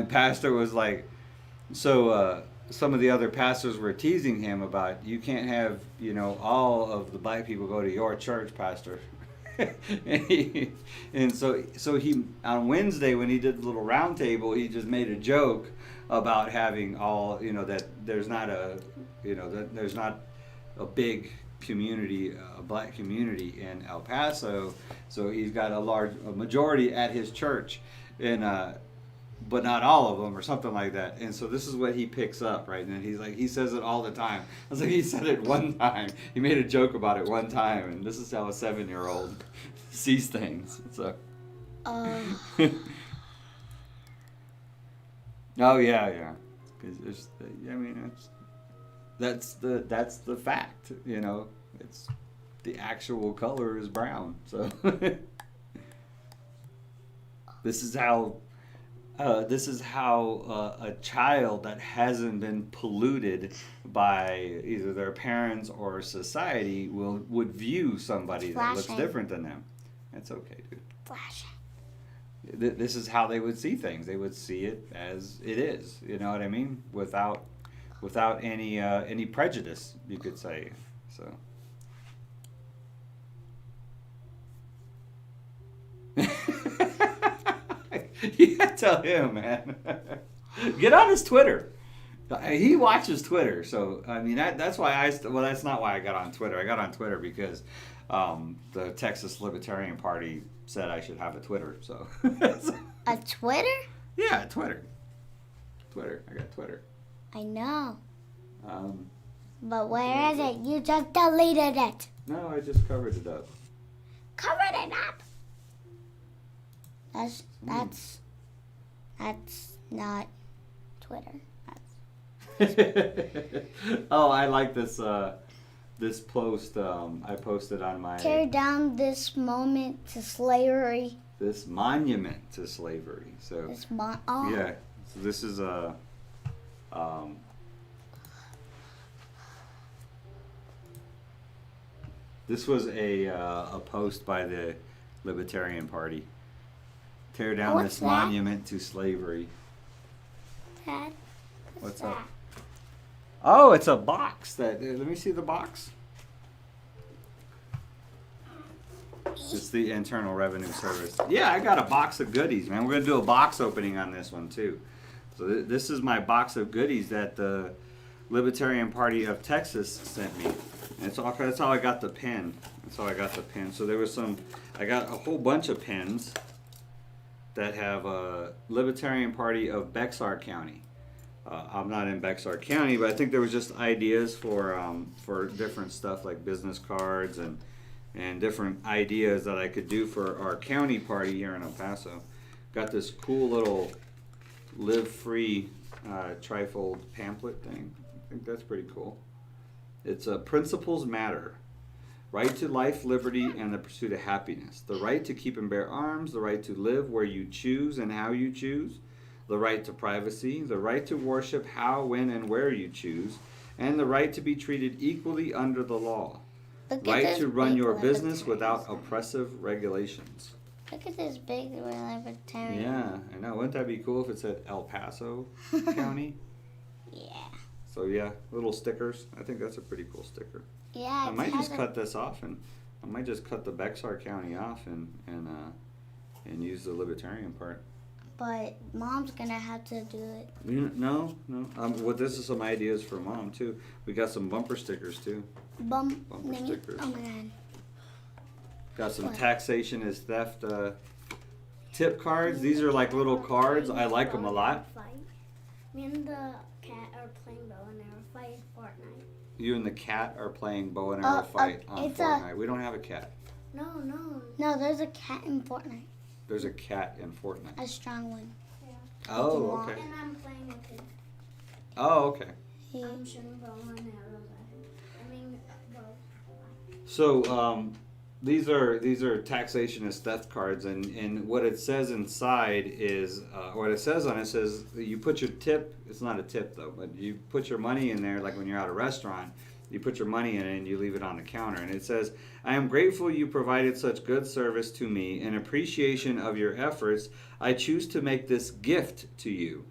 pastor was like, some of the other pastors were teasing him about, you can't have, you know, all of the black people go to your church, pastor. and so he, on Wednesday when he did the little round table, he just made a joke about having all, you know, that there's not a big community, a black community in El Paso. So he's got a majority at his church, and but not all of them, or something like that. And so this is what he picks up, right? And he's like, he says it all the time. I was like, he said it one time. He made a joke about it one time, and this is how a 7-year-old sees things. So. Oh yeah. 'Cause it's, I mean, that's the fact. You know, it's the actual color is brown. So this is how a child that hasn't been polluted by either their parents or society would view somebody that looks different than them. That's okay, dude. Flashing. This is how they would see things. They would see it as it is. You know what I mean? Without any prejudice, you could say. So. You gotta tell him, man. Get on his Twitter. He watches Twitter, so I mean that's why well, that's not why I got on Twitter. I got on Twitter because the Texas Libertarian Party said I should have a Twitter. So. A Twitter? Yeah, Twitter. I got Twitter. I know. But where is it? You just deleted it. No, I just covered it up. Covered it up. That's not Twitter. Oh, I like this this post. I posted on my Tear down this moment to slavery. This monument to slavery. So yeah. So this is a this was a post by the Libertarian Party. Tear down this monument to slavery. Dad, what's up? Oh, it's a box. Let me see the box. It's the Internal Revenue Service. Yeah, I got a box of goodies, man. We're gonna do a box opening on this one too. So this is my box of goodies that the Libertarian Party of Texas sent me. And that's how I got the pen. That's how I got the pen. So there was I got a whole bunch of pens that have Libertarian Party of Bexar County. I'm not in Bexar County, but I think there was just ideas for different stuff like business cards and different ideas that I could do for our county party here in El Paso. Got this cool little Live Free trifold pamphlet thing. I think that's pretty cool. It's Principles Matter. Right to life, liberty, and the pursuit of happiness. The right to keep and bear arms. The right to live where you choose and how you choose. The right to privacy. The right to worship how, when, and where you choose. And the right to be treated equally under the law. Right to run your business without oppressive regulations. Look at this big libertarian. Yeah, I know. Wouldn't that be cool if it said El Paso County? Yeah. So yeah, little stickers. I think that's a pretty cool sticker. Yeah. I might just cut this off, and I might just cut the Bexar County off and use the Libertarian part. But Mom's gonna have to do it. No. Well, this is some ideas for Mom too. We got some bumper stickers too. Bumper stickers. Oh my God. Got some taxation is theft tip cards. These are like little cards. I like them a lot. Me and the cat are playing bow and arrow fight Fortnite. You and the cat are playing bow and arrow fight on Fortnite. We don't have a cat. No, there's a cat in Fortnite. There's a cat in Fortnite. A strong one. Yeah. Oh, okay. And I'm playing with him. Oh, okay. I'm shooting bow and arrows at him. I mean, bow. So, these are taxation is theft cards, and what it says inside is what it says on it says you put your tip. It's not a tip though, but you put your money in there like when you're at a restaurant. You put your money in it and you leave it on the counter, and it says, "I am grateful you provided such good service to me. In appreciation of your efforts, I choose to make this gift to you.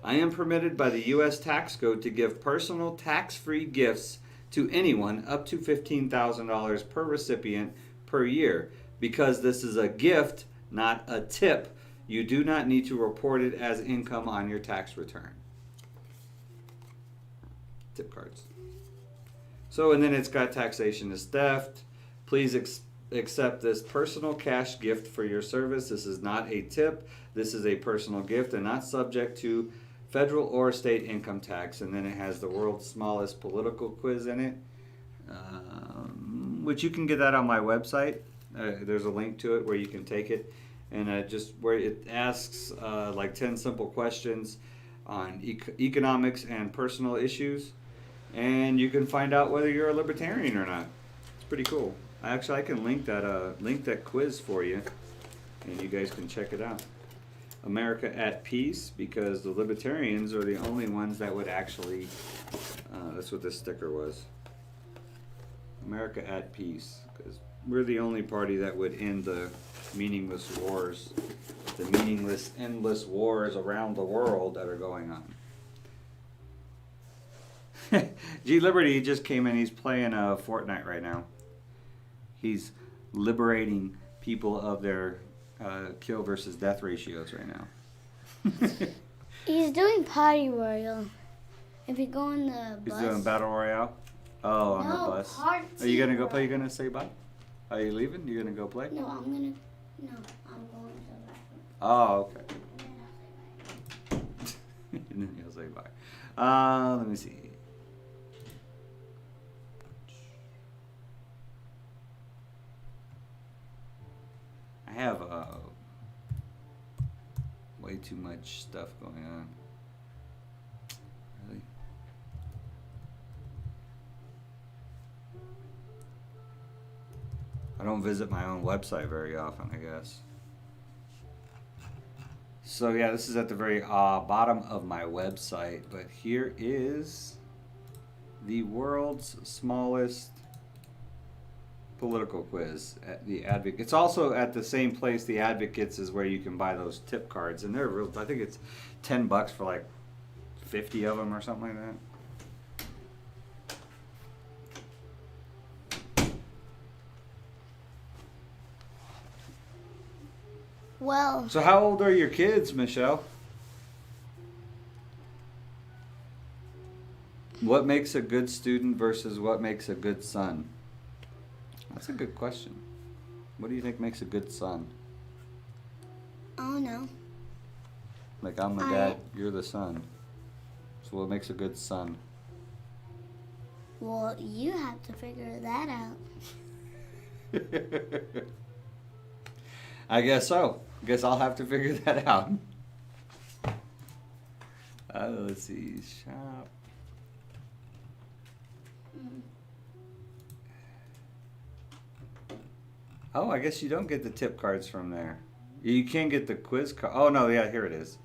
I am permitted by the U.S. tax code to give personal tax-free gifts to anyone up to $15,000 per recipient per year. Because this is a gift, not a tip, you do not need to report it as income on your tax return." Tip cards. So, and then it's got taxation is theft. Please accept this personal cash gift for your service. This is not a tip. This is a personal gift and not subject to federal or state income tax. And then it has the world's smallest political quiz in it, which you can get that on my website. There's a link to it where you can take it, and just where it asks like 10 simple questions on economics and personal issues, and you can find out whether you're a libertarian or not. It's pretty cool. I can link that quiz for you, and you guys can check it out. America at peace, because the libertarians are the only ones that would actually. That's what this sticker was. America at peace, because we're the only party that would end the meaningless wars, the meaningless, endless wars around the world that are going on. G Liberty just came in. He's playing Fortnite right now. He's liberating people of their kill versus death ratios right now. He's doing Party Royale. If you go on the bus. He's doing Battle Royale? Oh, on the bus. Are you going to go play? Are you going to say bye? Are you leaving? You going to go play? No, I'm going to the bathroom. Oh, okay. And then he'll say bye. Let me see. I have way too much stuff going on. Really? I don't visit my own website very often, I guess. So yeah, this is at the very bottom of my website, but here is the world's smallest political quiz at the Advocate. It's also at the same place the Advocates is, where you can buy those tip cards, and they're real. I think it's $10 for like 50 of them or something like that. Well. So how old are your kids, Michelle? What makes a good student versus what makes a good son? That's a good question. What do you think makes a good son? I don't know. Like, I'm the dad, you're the son. So what makes a good son? Well, you have to figure that out. I guess so. Guess I'll have to figure that out. Let's see. Shop. Oh, I guess you don't get the tip cards from there. You can get the quiz card. Oh, no, yeah, here it is.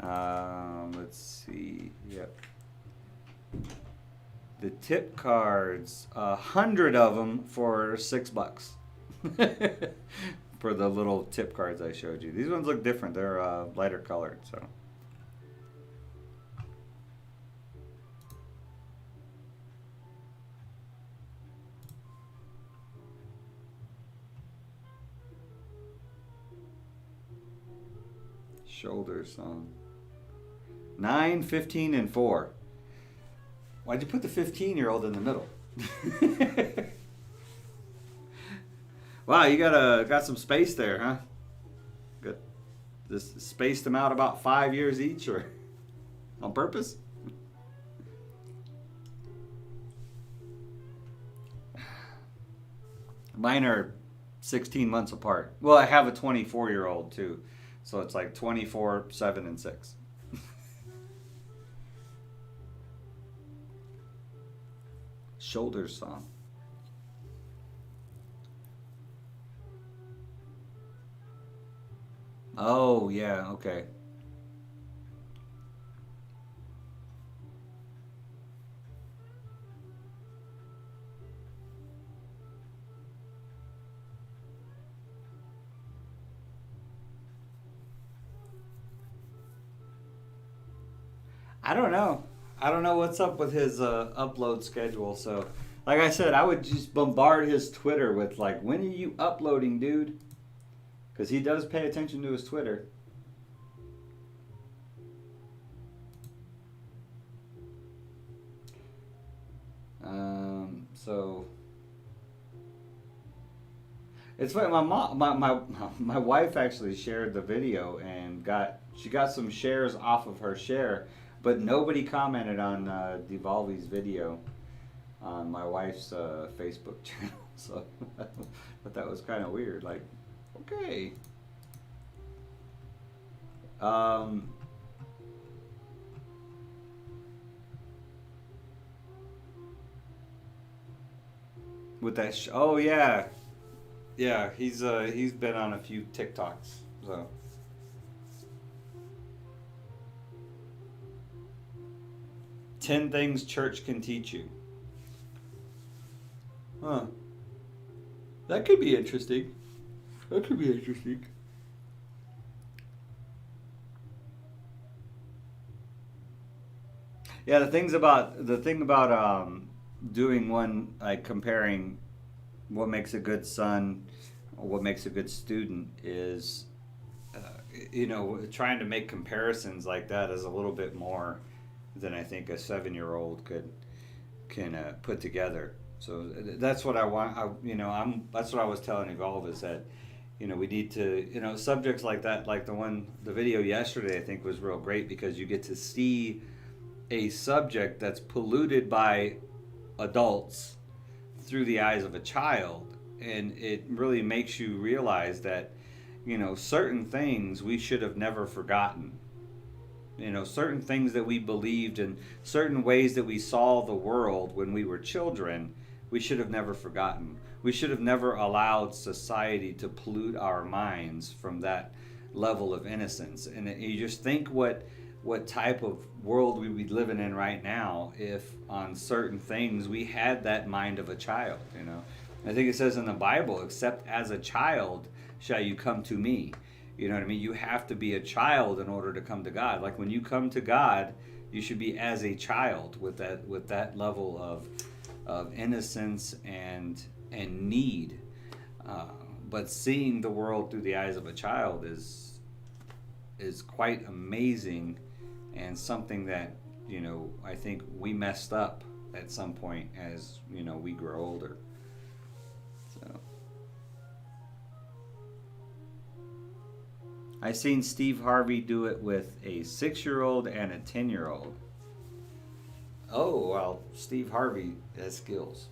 Let's see. Yep. The tip cards, 100 of them for $6. For the little tip cards I showed you. These ones look different. They're lighter colored, so. Shoulder song. 9, 15, and 4. Why'd you put the 15-year-old in the middle? Wow, you got some space there, huh? Good. Just spaced them out about 5 years each, or on purpose? Mine are 16 months apart. Well, I have a 24-year-old too. So it's like 24, 7, and 6. Shoulder song. Oh, yeah, okay. I don't know. I don't know what's up with his upload schedule. So, like I said, I would just bombard his Twitter with like, when are you uploading, dude? Because he does pay attention to his Twitter. So it's funny. My wife actually shared the video and she got some shares off of her share. But nobody commented on Dvolvy's video on my wife's Facebook channel, so I thought that was kind of weird. Like, okay. With that, oh yeah, yeah. He's been on a few TikToks, so. 10 things church can teach you. Huh. That could be interesting. That could be interesting. Yeah, the thing about doing one, like comparing what makes a good son or what makes a good student is, trying to make comparisons like that is a little bit more than I think a 7-year-old can put together. So that's what I want. That's what I was telling Evolve is that, we need to, subjects like that, like the video yesterday, I think was real great because you get to see a subject that's polluted by adults through the eyes of a child, and it really makes you realize that, certain things we should have never forgotten. Certain things that we believed and certain ways that we saw the world when we were children, we should have never forgotten. We should have never allowed society to pollute our minds from that level of innocence. And you just think what type of world we'd be living in right now if on certain things we had that mind of a child, I think it says in the Bible, except as a child shall you come to me. You know what I mean? You have to be a child in order to come to God. Like when you come to God, you should be as a child with that level of innocence and need. But seeing the world through the eyes of a child is quite amazing, and something that you know, I think we messed up at some point as, you know, we grow older. So I seen Steve Harvey do it with a 6-year-old and a 10-year-old. Oh, well, Steve Harvey has skills.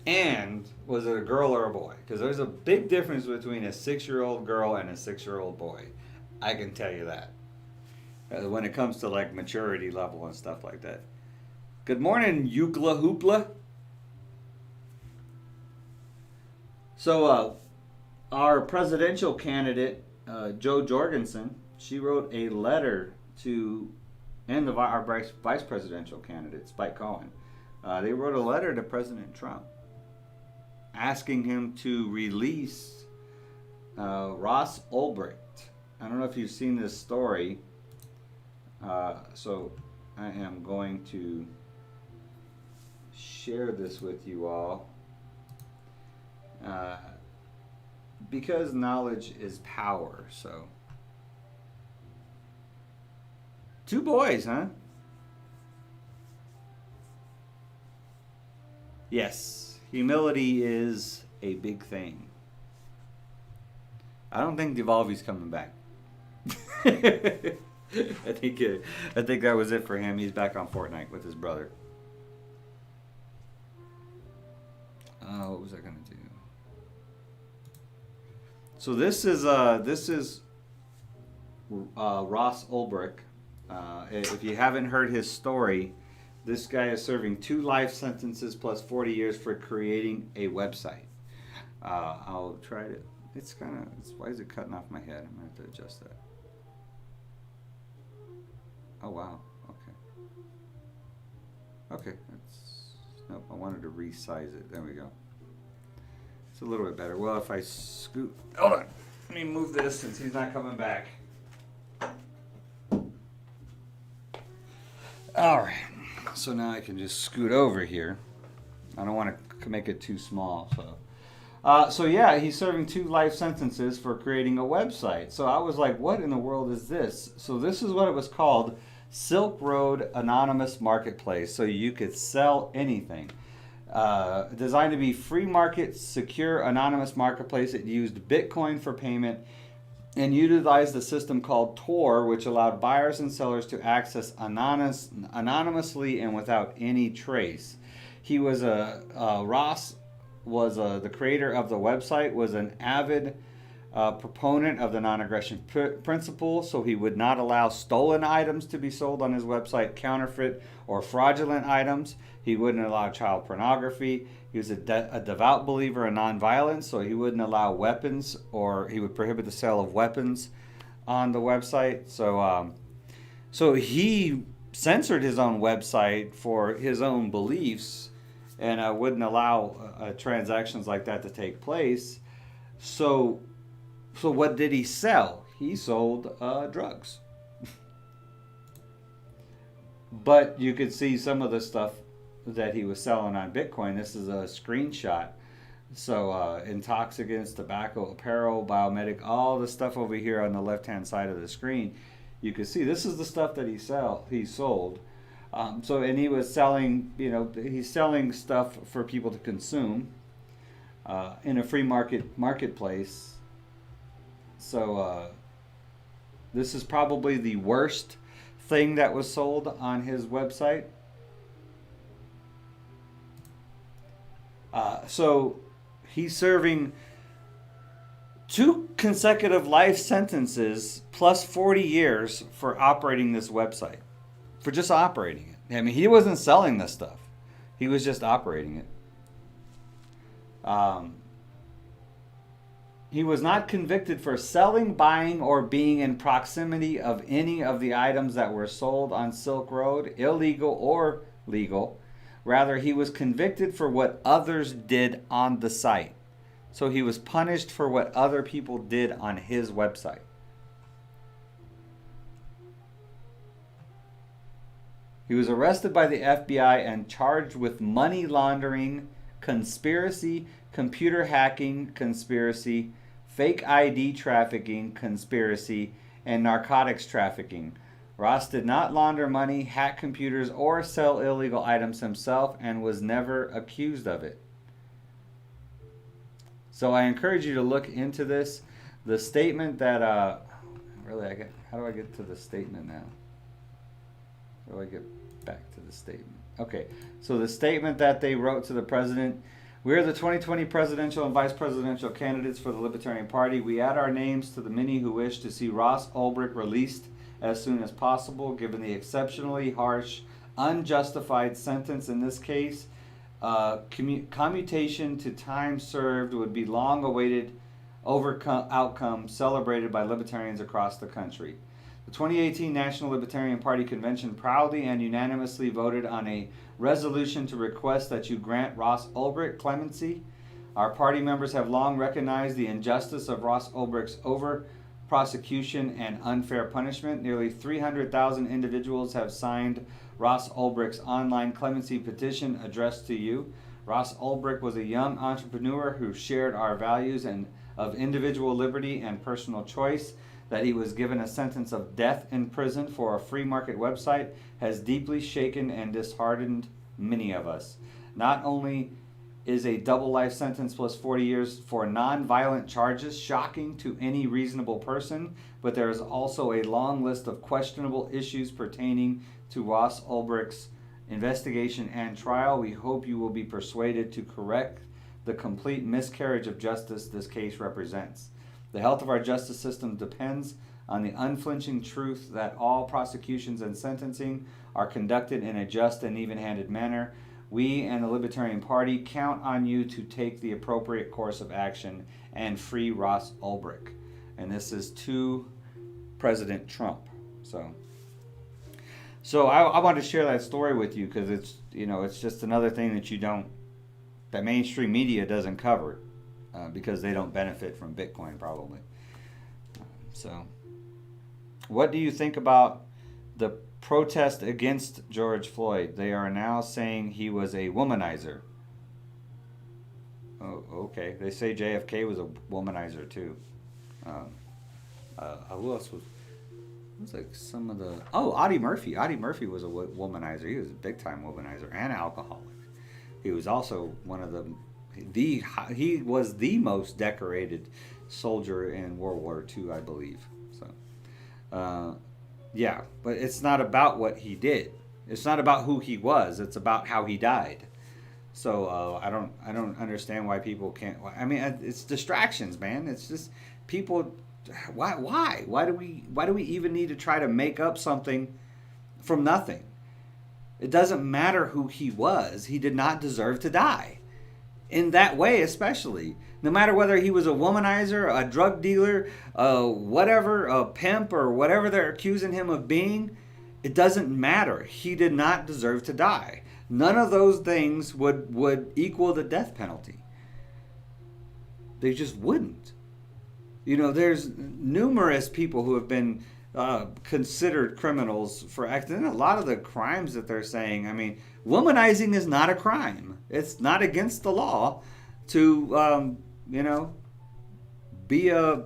And was it a girl or a boy? Because there's a big difference between a 6-year-old girl and a 6-year-old boy. I can tell you that. When it comes to like maturity level and stuff like that. Good morning, Yukla Hoopla. So, our presidential candidate, Jo Jorgensen, she wrote a letter to, and our vice presidential candidate, Spike Cohen, they wrote a letter to President Trump asking him to release Ross Ulbricht. I don't know if you've seen this story, so I am going to share this with you all. Because knowledge is power, so. 2 boys, huh? Yes, humility is a big thing. I don't think Dvolvy's coming back. I think that was it for him. He's back on Fortnite with his brother. What was I gonna do? So this is Ross Ulbricht. If you haven't heard his story, this guy is serving 2 life sentences plus 40 years for creating a website. I'll try to. Why is it cutting off my head? I'm gonna have to adjust that. Oh wow. Okay. Nope. I wanted to resize it. There we go. It's a little bit better. Well, if I scoot. Hold on. Let me move this since he's not coming back. All right. So now I can just scoot over here. I don't want to make it too small. So yeah, he's serving 2 life sentences for creating a website. So I was like, what in the world is this? So this is what it was called, Silk Road Anonymous Marketplace. So you could sell anything. Designed to be free market, secure, anonymous marketplace. It used Bitcoin for payment and utilized a system called Tor, which allowed buyers and sellers to access anonymously and without any trace. He was Ross was the creator of the website, was an avid proponent of the non-aggression principle, so he would not allow stolen items to be sold on his website, counterfeit or fraudulent items. He wouldn't allow child pornography. He was a devout believer in nonviolence, so he wouldn't allow weapons, or he would prohibit the sale of weapons on the website. So he censored his own website for his own beliefs, and wouldn't allow transactions like that to take place. So what did he sell? He sold drugs. But you could see some of the stuff that he was selling on Bitcoin. This is a screenshot. So intoxicants, tobacco, apparel, biomedic, all the stuff over here on the left-hand side of the screen. You can see this is the stuff that he sold. And he was selling, he's selling stuff for people to consume in a free marketplace. So this is probably the worst thing that was sold on his website. So he's serving 2 consecutive life sentences plus 40 years for operating this website. For just operating it. I mean, he wasn't selling this stuff. He was just operating it. He was not convicted for selling, buying, or being in proximity of any of the items that were sold on Silk Road, illegal or legal. Rather, he was convicted for what others did on the site. So he was punished for what other people did on his website. He was arrested by the FBI and charged with money laundering, conspiracy, computer hacking, conspiracy, fake ID trafficking, conspiracy, and narcotics trafficking. Ross did not launder money, hack computers, or sell illegal items himself and was never accused of it. So I encourage you to look into this. The statement that, how do I get to the statement now? How do I get back to the statement? Okay, so the statement that they wrote to the president: we are the 2020 presidential and vice presidential candidates for the Libertarian Party. We add our names to the many who wish to see Ross Ulbricht released as soon as possible, given the exceptionally harsh, unjustified sentence in this case. Commutation to time served would be long-awaited outcome celebrated by libertarians across the country. The 2018 National Libertarian Party Convention proudly and unanimously voted on a resolution to request that you grant Ross Ulbricht clemency. Our party members have long recognized the injustice of Ross Ulbricht's over-prosecution and unfair punishment. Nearly 300,000 individuals have signed Ross Ulbricht's online clemency petition addressed to you. Ross Ulbricht was a young entrepreneur who shared our values and of individual liberty and personal choice. That he was given a sentence of death in prison for a free market website has deeply shaken and disheartened many of us. Not only is a double life sentence plus 40 years for non-violent charges shocking to any reasonable person, but there is also a long list of questionable issues pertaining to Ross Ulbricht's investigation and trial. We hope you will be persuaded to correct the complete miscarriage of justice this case represents. The health of our justice system depends on the unflinching truth that all prosecutions and sentencing are conducted in a just and even-handed manner. We and the Libertarian Party count on you to take the appropriate course of action and free Ross Ulbricht. And this is to President Trump. So I want to share that story with you because it's just another thing that mainstream media doesn't cover. Because they don't benefit from Bitcoin, probably. So, what do you think about the protest against George Floyd? They are now saying he was a womanizer. Oh, okay. They say JFK was a womanizer too. Who else was? It was like some of the. Oh, Audie Murphy. Audie Murphy was a womanizer. He was a big time womanizer and alcoholic. He was also one of the. He was the most decorated soldier in World War II, I believe. So, yeah, but it's not about what he did. It's not about who he was. It's about how he died. So I don't understand why people can't. I mean, it's distractions, man. It's just people. Why do we even need to try to make up something from nothing? It doesn't matter who he was. He did not deserve to die. In that way, especially. No matter whether he was a womanizer, a drug dealer, whatever, a pimp, or whatever they're accusing him of being, it doesn't matter. He did not deserve to die. None of those things would equal the death penalty. They just wouldn't. There's numerous people who have been considered criminals for acting. A lot of the crimes that they're saying, I mean, womanizing is not a crime. It's not against the law to, be a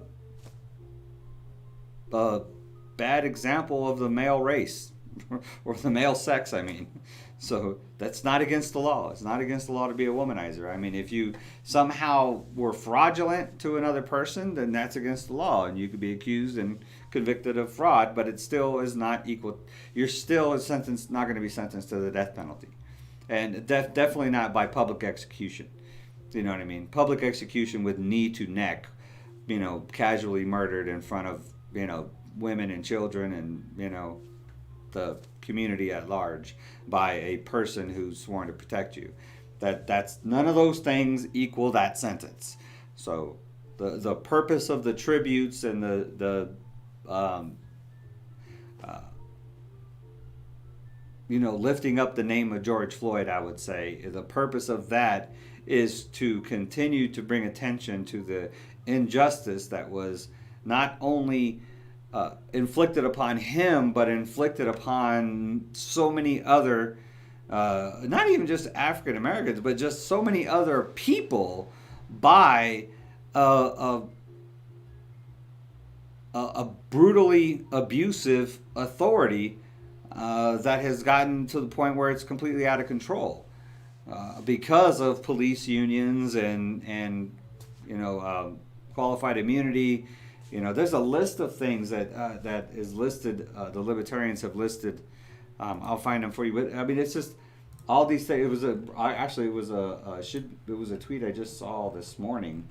bad example of the male race or the male sex, I mean. So that's not against the law. It's not against the law to be a womanizer. I mean, if you somehow were fraudulent to another person, then that's against the law, and you could be accused and convicted of fraud, but it still is not equal. You're still not going to be sentenced to the death penalty. And definitely not by public execution. You know what I mean? Public execution with knee to neck, casually murdered in front of, women and children and, the community at large by a person who's sworn to protect you. That's none of those things equal that sentence. So the purpose of the tributes and the lifting up the name of George Floyd, I would say, the purpose of that is to continue to bring attention to the injustice that was not only inflicted upon him, but inflicted upon so many other, not even just African Americans, but just so many other people by a a brutally abusive authority that has gotten to the point where it's completely out of control because of police unions and qualified immunity. There's a list of things that is listed. The libertarians have listed. I'll find them for you. But I mean, it's just all these things. It was a tweet I just saw this morning.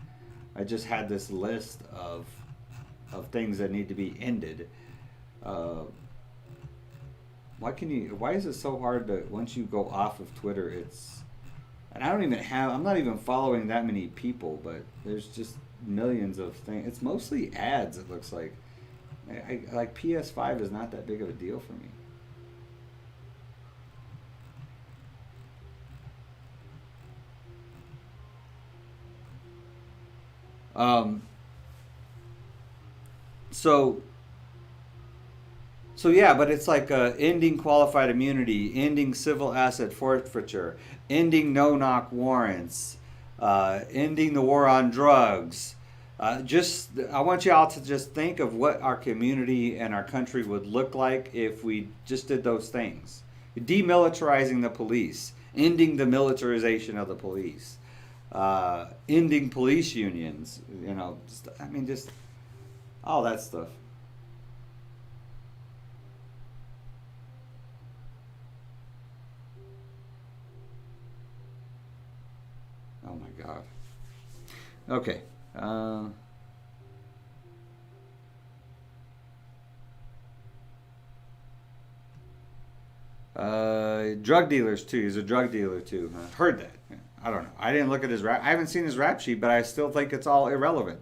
I just had this list of things that need to be ended. Why is it so hard to, once you go off of Twitter, I'm not even following that many people, but there's just millions of things. It's mostly ads, it looks like. Like PS5 is not that big of a deal for me. So yeah, but it's like ending qualified immunity, ending civil asset forfeiture, ending no-knock warrants, ending the war on drugs. I want you all to just think of what our community and our country would look like if we just did those things. Demilitarizing the police, ending the militarization of the police, ending police unions, just all that stuff. Oh my God. Okay. Drug dealers too. He's a drug dealer too. Heard that. I don't know. I didn't look at his rap. I haven't seen his rap sheet, but I still think it's all irrelevant.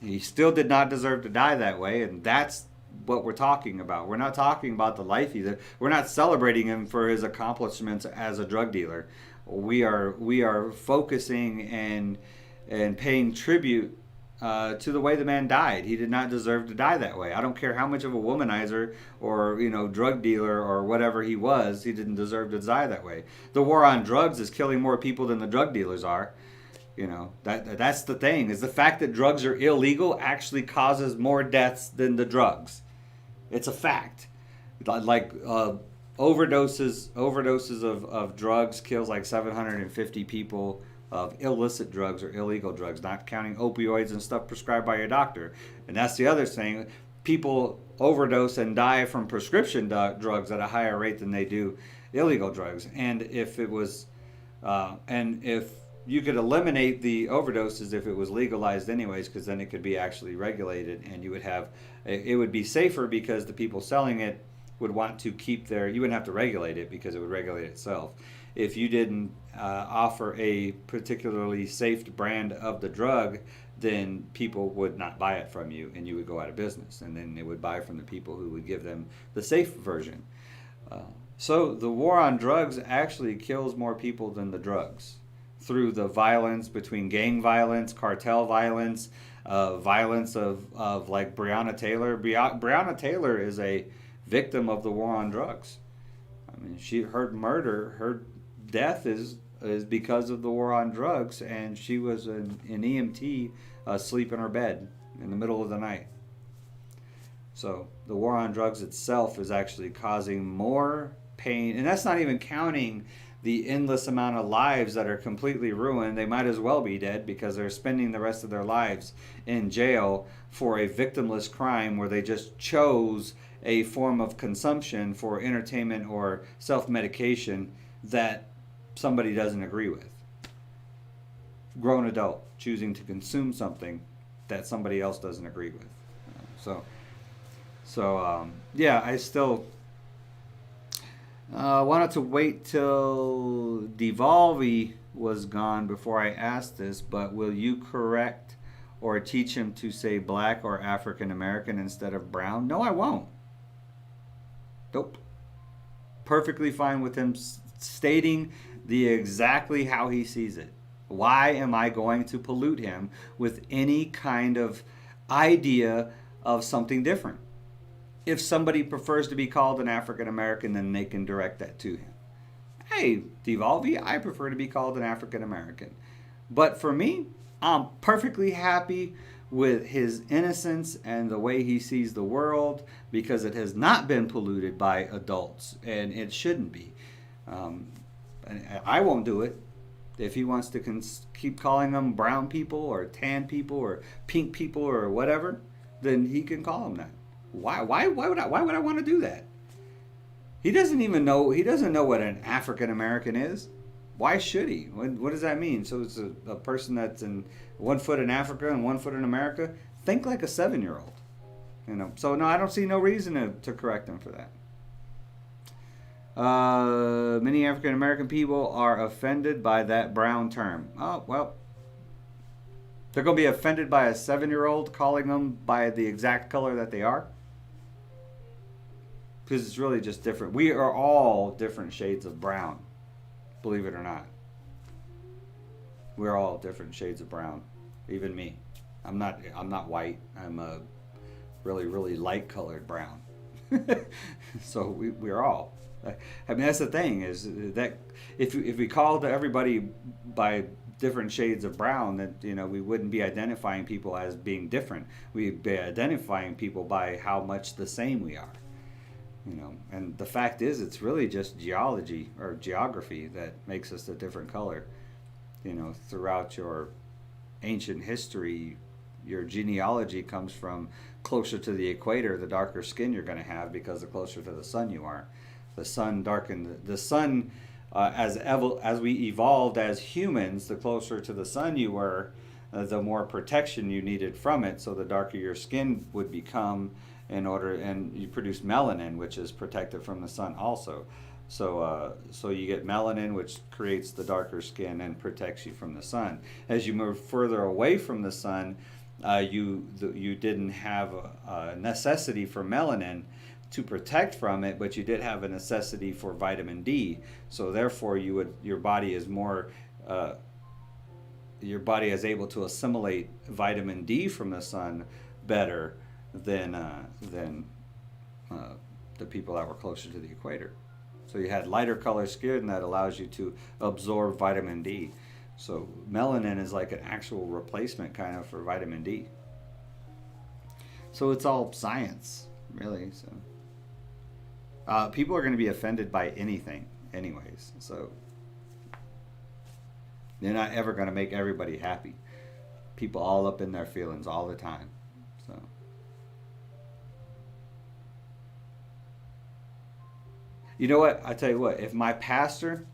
He still did not deserve to die that way, and that's what we're talking about. We're not talking about the life either. We're not celebrating him for his accomplishments as a drug dealer. We are focusing and paying tribute to the way the man died. He did not deserve to die that way. I don't care how much of a womanizer or drug dealer or whatever he was. He didn't deserve to die that way. The war on drugs is killing more people than the drug dealers are. That's the thing, is the fact that drugs are illegal actually causes more deaths than the drugs. It's a fact. Like overdoses of drugs kills like 750 people of illicit drugs or illegal drugs, not counting opioids and stuff prescribed by your doctor. And that's the other thing. People overdose and die from prescription drugs at a higher rate than they do illegal drugs. And if you could eliminate the overdoses if it was legalized anyways, because then it could be actually regulated, and it would be safer because the people selling it would want to keep you wouldn't have to regulate it because it would regulate itself. If you didn't offer a particularly safe brand of the drug, then people would not buy it from you and you would go out of business, and then they would buy from the people who would give them the safe version. So the war on drugs actually kills more people than the drugs through the violence between gang violence, cartel violence, violence of like Breonna Taylor. Breonna Taylor is a victim of the war on drugs. I mean, her death is because of the war on drugs, and she was an EMT asleep in her bed in the middle of the night. So the war on drugs itself is actually causing more pain, and that's not even counting the endless amount of lives that are completely ruined. They might as well be dead because they're spending the rest of their lives in jail for a victimless crime where they just chose a form of consumption for entertainment or self-medication that somebody doesn't agree with. Grown adult choosing to consume something that somebody else doesn't agree with. Yeah, I still wanted to wait till Dvolvy was gone before I asked this, but will you correct or teach him to say black or African American instead of brown? No, I won't. Nope. Perfectly fine with him stating exactly how he sees it. Why am I going to pollute him with any kind of idea of something different? If somebody prefers to be called an African American, then they can direct that to him. Hey, Dvolvy, I prefer to be called an African American. But for me, I'm perfectly happy with his innocence and the way he sees the world, because it has not been polluted by adults, and it shouldn't be. And I won't do it. If he wants to keep calling them brown people or tan people or pink people or whatever, then he can call them that. Why would I want to do that? He doesn't even know. He doesn't know what an African American is. Why should he? What does that mean? So it's a person that's in 1 foot in Africa and 1 foot in America. Think like a 7-year-old. You know. So no, I don't see no reason to correct him for that. Many African American people are offended by that brown term. Oh, well. They're going to be offended by a 7-year-old calling them by the exact color that they are. Because it's really just different. We are all different shades of brown. Believe it or not. We're all different shades of brown. Even me. I'm not white. I'm a really, really light colored brown. So we're all. I mean, that's the thing, is that if we called everybody by different shades of brown, that, you know, we wouldn't be identifying people as being different. We'd be identifying people by how much the same we are. You know, and the fact is, it's really just geology or geography that makes us a different color. You know, throughout your ancient history, your genealogy comes from closer to the equator, the darker skin you're going to have, because the closer to the sun you are. The sun darkened. The sun, as we evolved as humans, the closer to the sun you were, the more protection you needed from it. So the darker your skin would become, and you produce melanin, which is protected from the sun also. So you get melanin, which creates the darker skin and protects you from the sun. As you move further away from the sun, you didn't have a necessity for melanin to protect from it, but you did have a necessity for vitamin D. So therefore, your body is able to assimilate vitamin D from the sun better than the people that were closer to the equator. So you had lighter color skin that allows you to absorb vitamin D. So melanin is like an actual replacement kind of for vitamin D. So it's all science, really. So people are going to be offended by anything anyways. So they're not ever going to make everybody happy. People all up in their feelings all the time. So you know what? I tell you what, if my pastor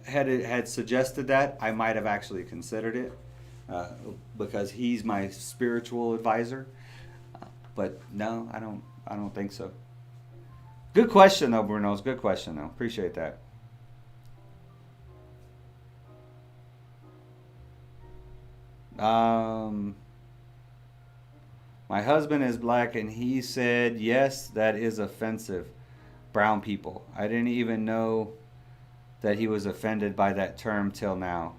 had suggested that, I might have actually considered it, because he's my spiritual advisor. But no, I don't think so. Good question though, Bruno's. Good question though. Appreciate that. My husband is black and he said, yes, that is offensive. Brown people. I didn't even know that he was offended by that term till now.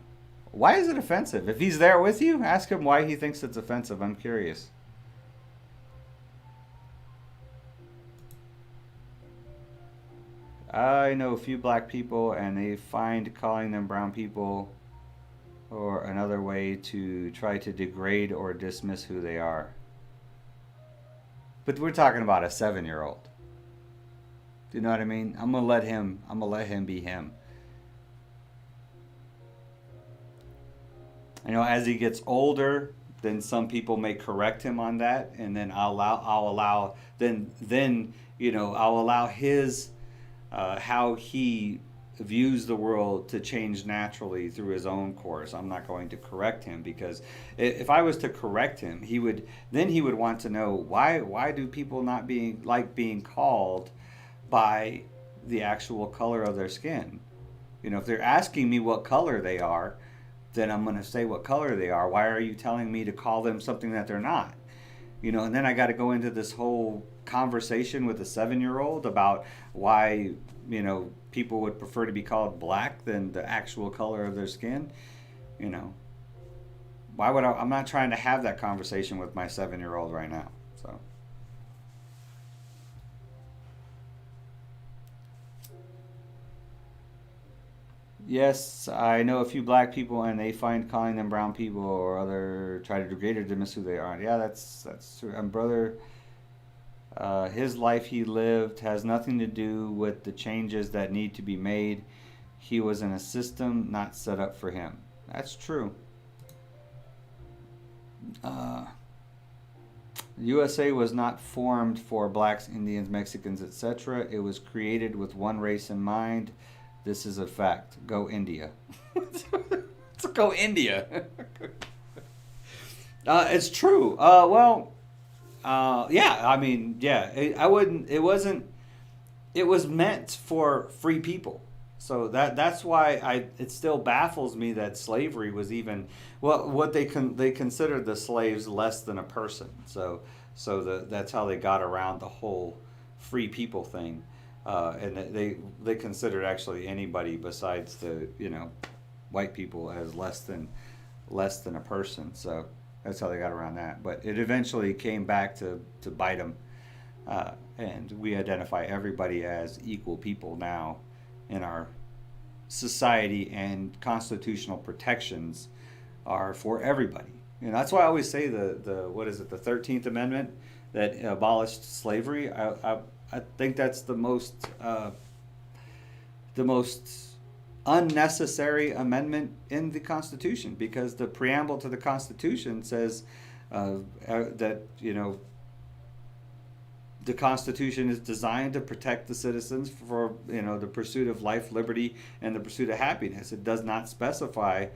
Why is it offensive? If he's there with you, ask him why he thinks it's offensive. I'm curious. I know a few black people and they find calling them brown people or another way to try to degrade or dismiss who they are. But we're talking about a 7-year-old. Do you know what I mean? I'm gonna let him be him. You know, as he gets older, then some people may correct him on that, and then I'll allow his how he views the world to change naturally through his own course. I'm not going to correct him, because if I was to correct him, he would want to know why do people not like being called by the actual color of their skin. You know, if they're asking me what color they are, then I'm going to say what color they are. Why are you telling me to call them something that they're not? You know, and then I got to go into this whole conversation with a 7-year-old about why, you know, people would prefer to be called black than the actual color of their skin. You know, why would I'm not trying to have that conversation with my 7-year-old right now. So Yes, I know a few black people, and they find calling them brown people or other try to degrade or dismiss who they are. Yeah, that's true. And brother, his life he lived has nothing to do with the changes that need to be made. He was in a system not set up for him. That's true. USA was not formed for blacks, Indians, Mexicans, etc. It was created with one race in mind. This is a fact. Go India. Let's go India. It's true. Yeah. I mean, yeah. I wouldn't. It wasn't. It was meant for free people. So that's why it still baffles me that slavery was even what they considered the slaves less than a person. So that's how they got around the whole free people thing, and they considered actually anybody besides the white people as less than a person. So that's how they got around that. But it eventually came back to bite them, and we identify everybody as equal people now in our society, and constitutional protections are for everybody. That's why I always say the what is it, the 13th Amendment that abolished slavery. I think that's the most unnecessary amendment in the Constitution, because the preamble to the Constitution says that the Constitution is designed to protect the citizens for the pursuit of life, liberty, and the pursuit of happiness. It does not specify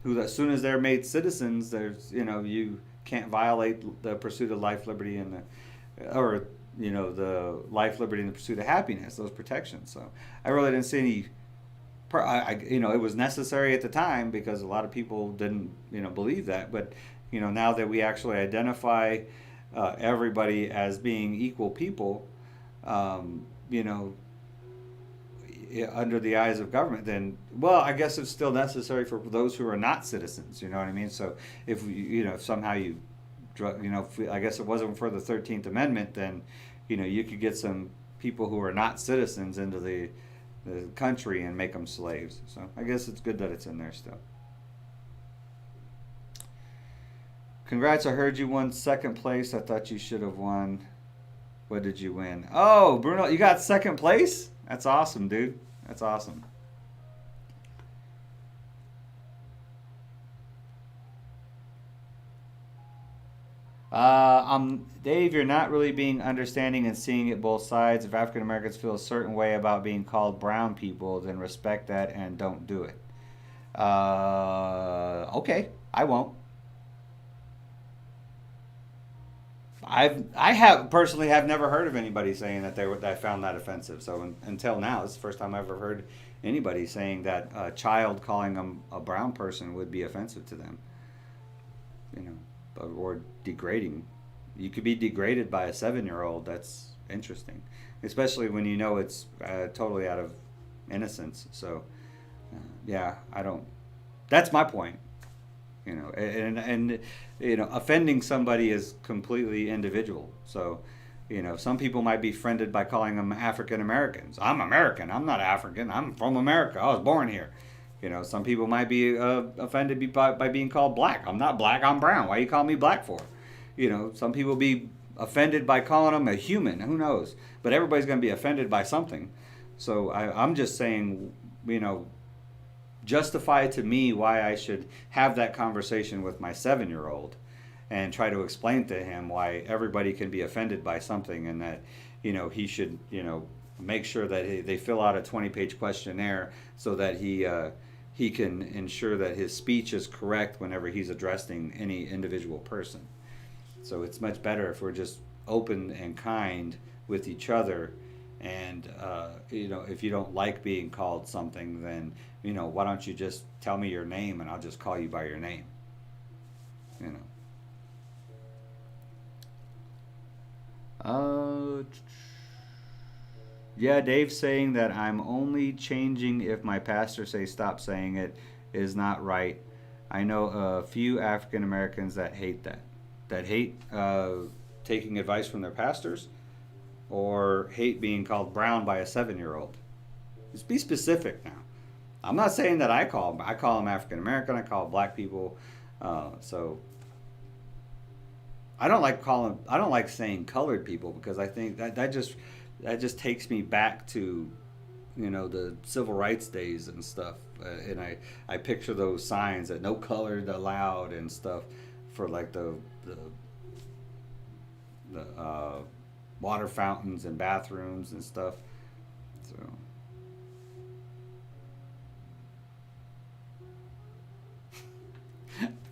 who, as soon as they're made citizens, there's you can't violate the pursuit of life, liberty, and the life, liberty, and the pursuit of happiness. Those protections. So I really didn't see any. It was necessary at the time because a lot of people didn't believe that, but now that we actually identify everybody as being equal people, under the eyes of government, then, well, I guess it's still necessary for those who are not citizens. You know what I mean? So if if somehow I guess it wasn't for the 13th Amendment, then you could get some people who are not citizens into the country and make them slaves. So I guess it's good that it's in there still. Congrats, I heard you won second place. I thought you should have won. What did you win? Oh, Bruno, you got second place? That's awesome, dude. That's awesome. Dave, you're not really being understanding and seeing it both sides. If African Americans feel a certain way about being called brown people, then respect that and don't do it. Okay, I won't. I have personally have never heard of anybody saying that I found that offensive. So until now, it's the first time I've ever heard anybody saying that a child calling them a brown person would be offensive to them. Or degrading. You could be degraded by a 7-year-old. That's interesting, especially when it's totally out of innocence. So yeah, I don't. That's my point. And offending somebody is completely individual. So, some people might be offended by calling them African Americans. I'm American. I'm not African. I'm from America. I was born here. Some people might be offended by being called black. I'm not black. I'm brown. Why you call me black for? Some people be offended by calling them a human. Who knows? But everybody's going to be offended by something. So I'm just saying, justify to me why I should have that conversation with my 7-year-old and try to explain to him why everybody can be offended by something, and that he should make sure that they fill out a 20-page questionnaire so that he can ensure that his speech is correct whenever he's addressing any individual person. So it's much better if we're just open and kind with each other. And if you don't like being called something, then why don't you just tell me your name and I'll just call you by your name. Yeah, Dave's saying that I'm only changing if my pastor says stop saying it is not right. I know a few African Americans that hate that hate taking advice from their pastors, or hate being called brown by a 7-year-old. Just be specific now. I'm not saying that I call them African American. I call black people. So I don't like saying colored people, because I think that just takes me back to, the civil rights days and stuff. And I picture those signs that no colored allowed and stuff for like the water fountains and bathrooms and stuff. So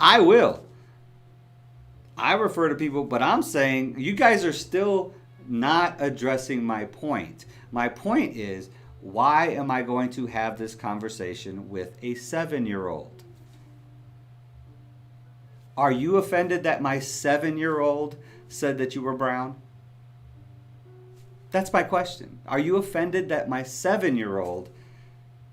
I will. I refer to people, but I'm saying you guys are still not addressing my point. My point is, why am I going to have this conversation with a 7-year-old? Are you offended that my 7-year-old said that you were brown? That's my question. Are you offended that my 7-year-old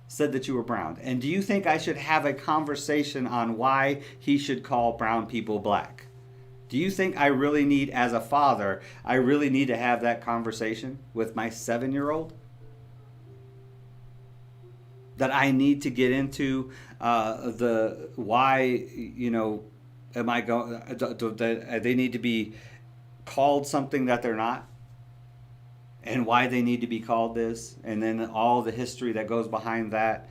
said that you were brown? And do you think I should have a conversation on why he should call brown people black? Do you think I really need, as a father, I really need to have that conversation with my 7-year-old? That I need to get into the why, am I going? They need to be called something that they're not, and why they need to be called this, and then all the history that goes behind that.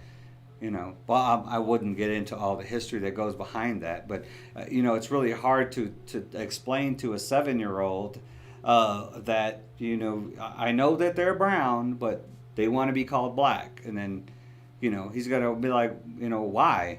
Well, I wouldn't get into all the history that goes behind that, but it's really hard to explain to a 7-year-old that I know that they're brown, but they want to be called black, and then he's gonna be like, why?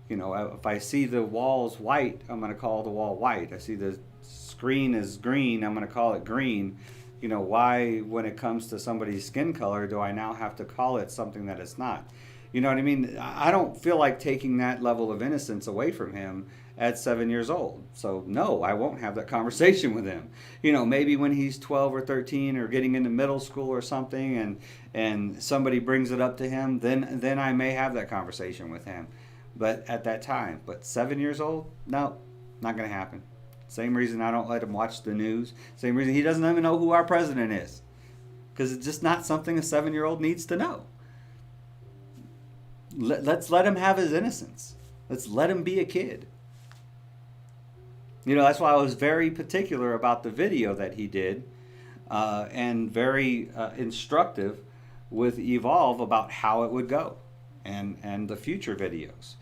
If I see the walls white, I'm gonna call the wall white. I see the screen is green, I'm gonna call it green. Why, when it comes to somebody's skin color, do I now have to call it something that it's not? You know what I mean? I don't feel like taking that level of innocence away from him at 7 years old. So no, I won't have that conversation with him. Maybe when he's 12 or 13 or getting into middle school or something, and somebody brings it up to him, then I may have that conversation with him. But at that time, 7 years old, no, not going to happen. Same reason I don't let him watch the news. Same reason he doesn't even know who our president is. Because it's just not something a 7-year-old needs to know. Let's let him have his innocence. Let's let him be a kid. That's why I was very particular about the video that he did, and very instructive with Evolve about how it would go, and the future videos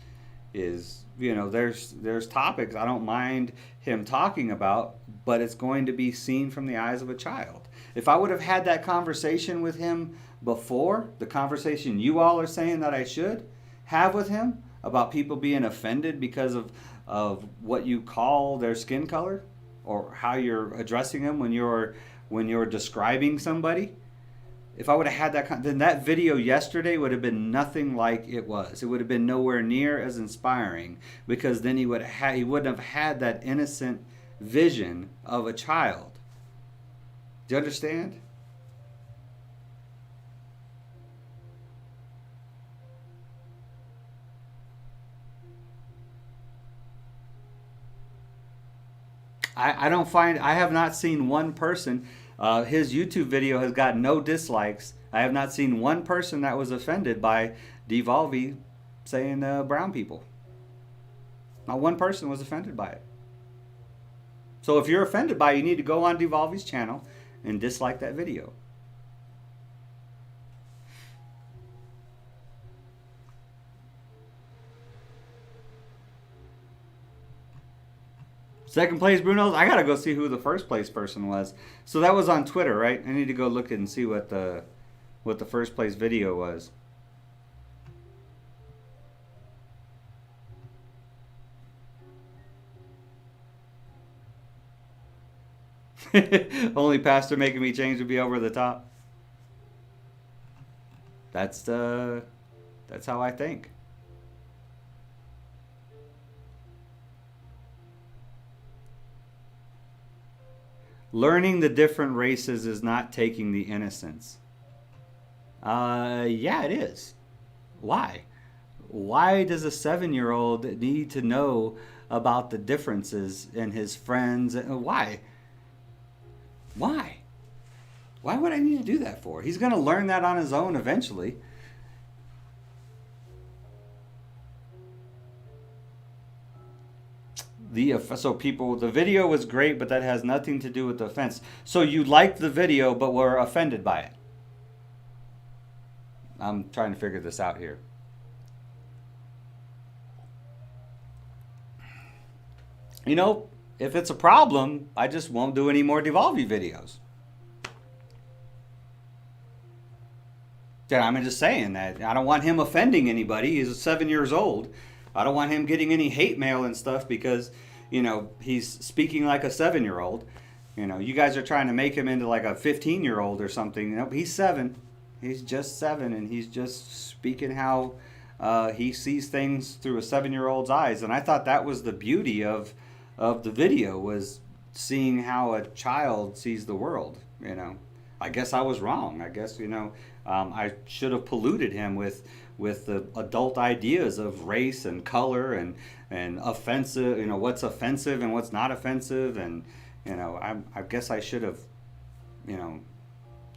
is, there's topics I don't mind him talking about, but it's going to be seen from the eyes of a child. If I would have had that conversation with him before, the conversation you all are saying that I should have with him about people being offended because of what you call their skin color, or how you're addressing them when you're describing somebody. If I would have had that, then that video yesterday would have been nothing like it was. It would have been nowhere near as inspiring, because then he wouldn't have had that innocent vision of a child. Do you understand? I have not seen one person, his YouTube video has got no dislikes. I have not seen one person that was offended by Dvolvy saying brown people. Not one person was offended by it. So if you're offended by it, you need to go on Dvolvy's channel and dislike that video. Second place, Bruno's. I gotta go see who the first place person was. So that was on Twitter, right? I need to go look and see what the first place video was. Only pastor making me change would be over the top. That's how I think. Learning the different races is not taking the innocence. Yeah, it is. Why? Why does a 7-year-old need to know about the differences in his friends? Why? Why? Why would I need to do that for? He's going to learn that on his own eventually. the video was great, but that has nothing to do with the offense. So you liked the video, but were offended by it. I'm trying to figure this out here. You know, if it's a problem, I just won't do any more Dvolvy videos. Yeah, I'm just saying that. I don't want him offending anybody. He's 7 years old. I don't want him getting any hate mail and stuff because, you know, he's speaking like a 7-year-old. You know, you guys are trying to make him into like a 15-year-old or something. You know, he's 7. He's just 7, and he's just speaking how he sees things through a 7-year-old's eyes. And I thought that was the beauty of the video, was seeing how a child sees the world. You know, I guess I was wrong. I guess, you know, I should have polluted him with the adult ideas of race and color and offensive, you know, what's offensive and what's not offensive. And, you know, I guess I should have, you know,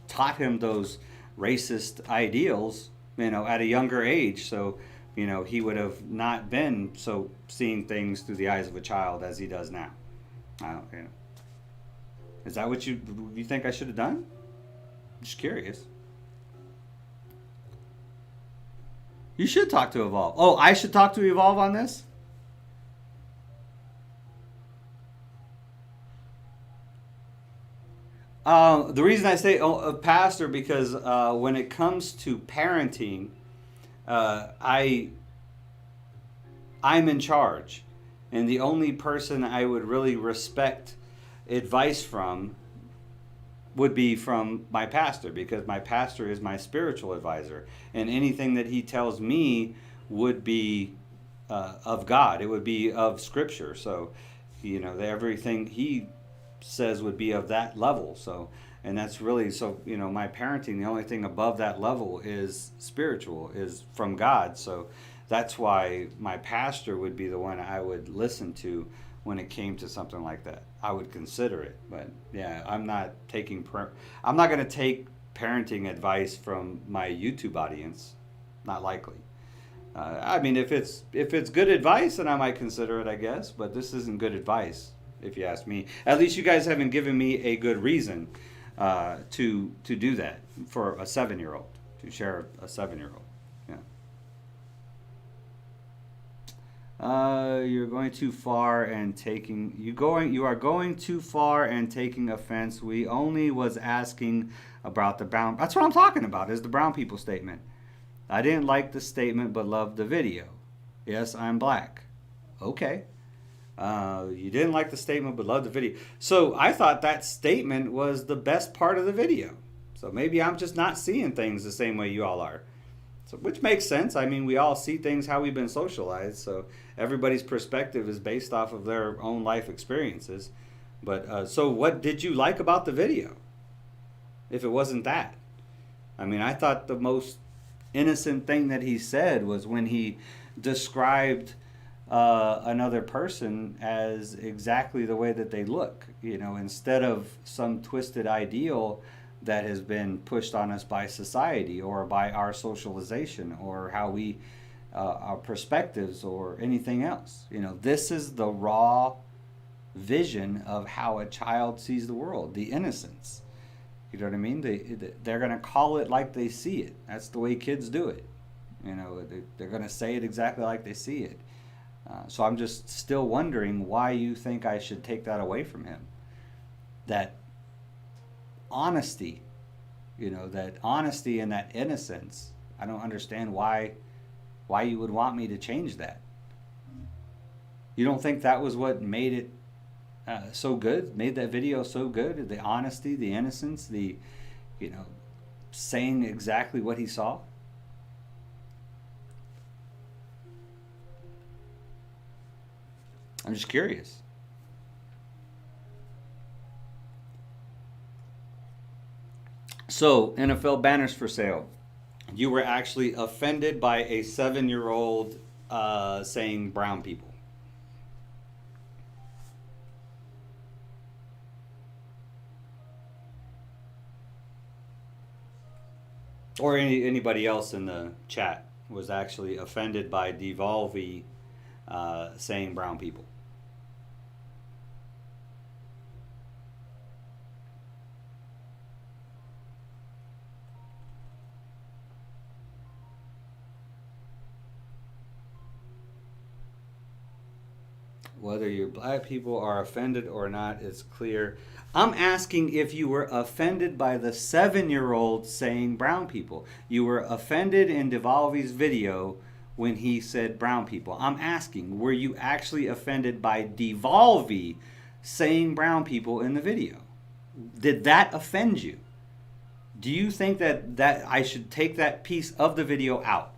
taught him those racist ideals, you know, at a younger age. So, you know, he would have not been so seeing things through the eyes of a child as he does now. You know. Is that what you think I should have done? I'm just curious. You should talk to Evolve. Oh, I should talk to Evolve on this? The reason I say a pastor, because when it comes to parenting, I'm in charge. And the only person I would really respect advice from would be from my pastor, because my pastor is my spiritual advisor, and anything that he tells me would be of God. It would be of Scripture. So, you know, everything he says would be of that level. So, and that's really, so, you know, my parenting, the only thing above that level is spiritual, is from God. So that's why my pastor would be the one I would listen to when it came to something like that. I would consider it. But yeah, I'm not going to take parenting advice from my YouTube audience. Not likely. I mean, if it's good advice, then I might consider it, I guess. But this isn't good advice, if you ask me. At least you guys haven't given me a good reason to do that for a 7-year-old, to share a 7-year-old. You're going too far and taking you are going too far and taking offense. We only was asking about the brown. That's what I'm talking about, is the brown people statement. I didn't like the statement but loved the video. Yes, I'm black. Okay. You didn't like the statement but loved the video. So I thought that statement was the best part of the video. So maybe I'm just not seeing things the same way you all are. So, which makes sense. I mean, we all see things how we've been socialized. So everybody's perspective is based off of their own life experiences. But so what did you like about the video? If it wasn't that. I mean, I thought the most innocent thing that he said was when he described another person as exactly the way that they look. You know, instead of some twisted ideal that has been pushed on us by society or by our socialization or how we our perspectives or anything else. You know, this is the raw vision of how a child sees the world, the innocence. You know what I mean? They're going to call it like they see it. That's the way kids do it. You know, they're going to say it exactly like they see it. So I'm just still wondering why you think I should take that away from him. That honesty, you know, that honesty and that innocence. I don't understand why you would want me to change that. You don't think that was what made it so good, made that video so good? The honesty, the innocence, the, you know, saying exactly what he saw? I'm just curious. So, NFL banners for sale. You were actually offended by a 7-year-old saying brown people. Or anybody else in the chat was actually offended by Dvolvy saying brown people. whether your black people are offended or not is clear. I'm asking if you were offended by the 7-year-old saying brown people. You were offended in Dvolvy's video when he said brown people. I'm asking, were you actually offended by Dvolvy saying brown people in the video? Did that offend you? Do you think that I should take that piece of the video out?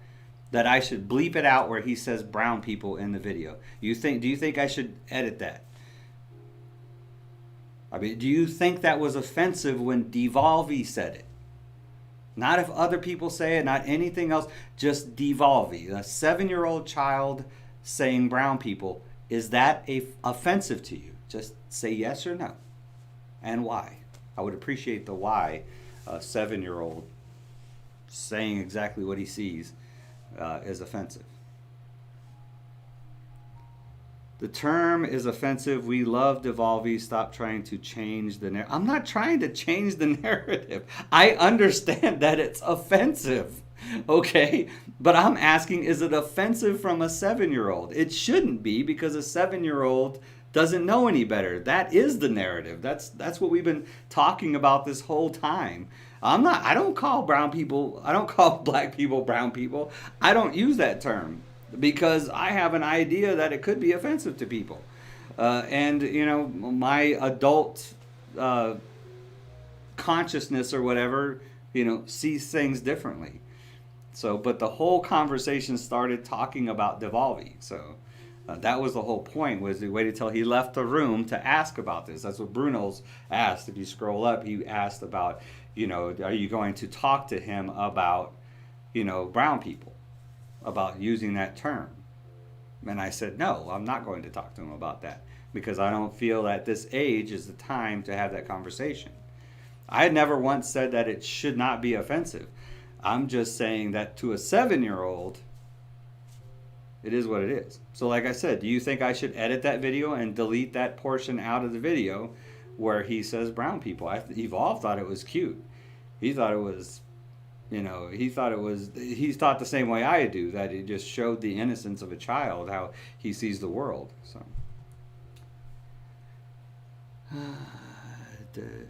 That I should bleep it out where he says brown people in the video? Do you think I should edit that? I mean, do you think that was offensive when Dvolvy said it? Not if other people say it, not anything else, just Dvolvy, a 7-year-old child saying brown people. Is that offensive to you? Just say yes or no. And why? I would appreciate the why a 7-year-old saying exactly what he sees is offensive. The term is offensive. We love Dvolvy. Stop trying to change the narrative. I'm not trying to change the narrative. I understand that it's offensive, okay? But I'm asking, is it offensive from a 7-year-old? It shouldn't be, because a 7-year-old doesn't know any better. That is the narrative. That's what we've been talking about this whole time. I don't call black people brown people. I don't use that term because I have an idea that it could be offensive to people. And, you know, my adult consciousness or whatever, you know, sees things differently. So, but the whole conversation started talking about Dvolvy. So that was the whole point, was he waited till he left the room to ask about this. That's what Bruno's asked. If you scroll up, he asked about, you know, are you going to talk to him about, you know, brown people, about using that term? And I said, no, I'm not going to talk to him about that, because I don't feel that this age is the time to have that conversation. I had never once said that it should not be offensive. I'm just saying that to a 7-year-old, it is what it is. So like I said, do you think I should edit that video and delete that portion out of the video where he says brown people? Evolve thought it was cute. He thought it was, you know, he thought the same way I do, that it just showed the innocence of a child, how he sees the world. So,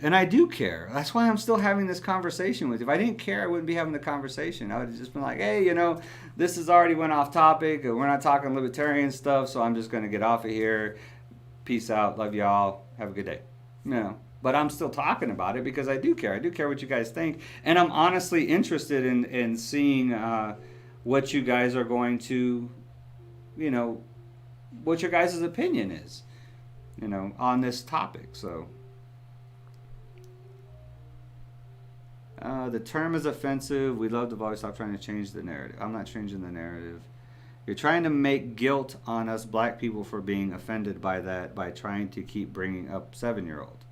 and I do care. That's why I'm still having this conversation with you. If I didn't care, I wouldn't be having the conversation. I would have just been like, hey, you know, this has already went off topic. We're not talking libertarian stuff, so I'm just going to get off of here. Peace out. Love y'all. Have a good day. You know, but I'm still talking about it because I do care. I do care what you guys think. And I'm honestly interested in seeing what you guys are going to, you know, what your guys' opinion is, you know, on this topic. So, the term is offensive. We love Dvolvy. Stop trying to change the narrative. I'm not changing the narrative. You're trying to make guilt on us black people for being offended by that, by trying to keep bringing up 7-year-old.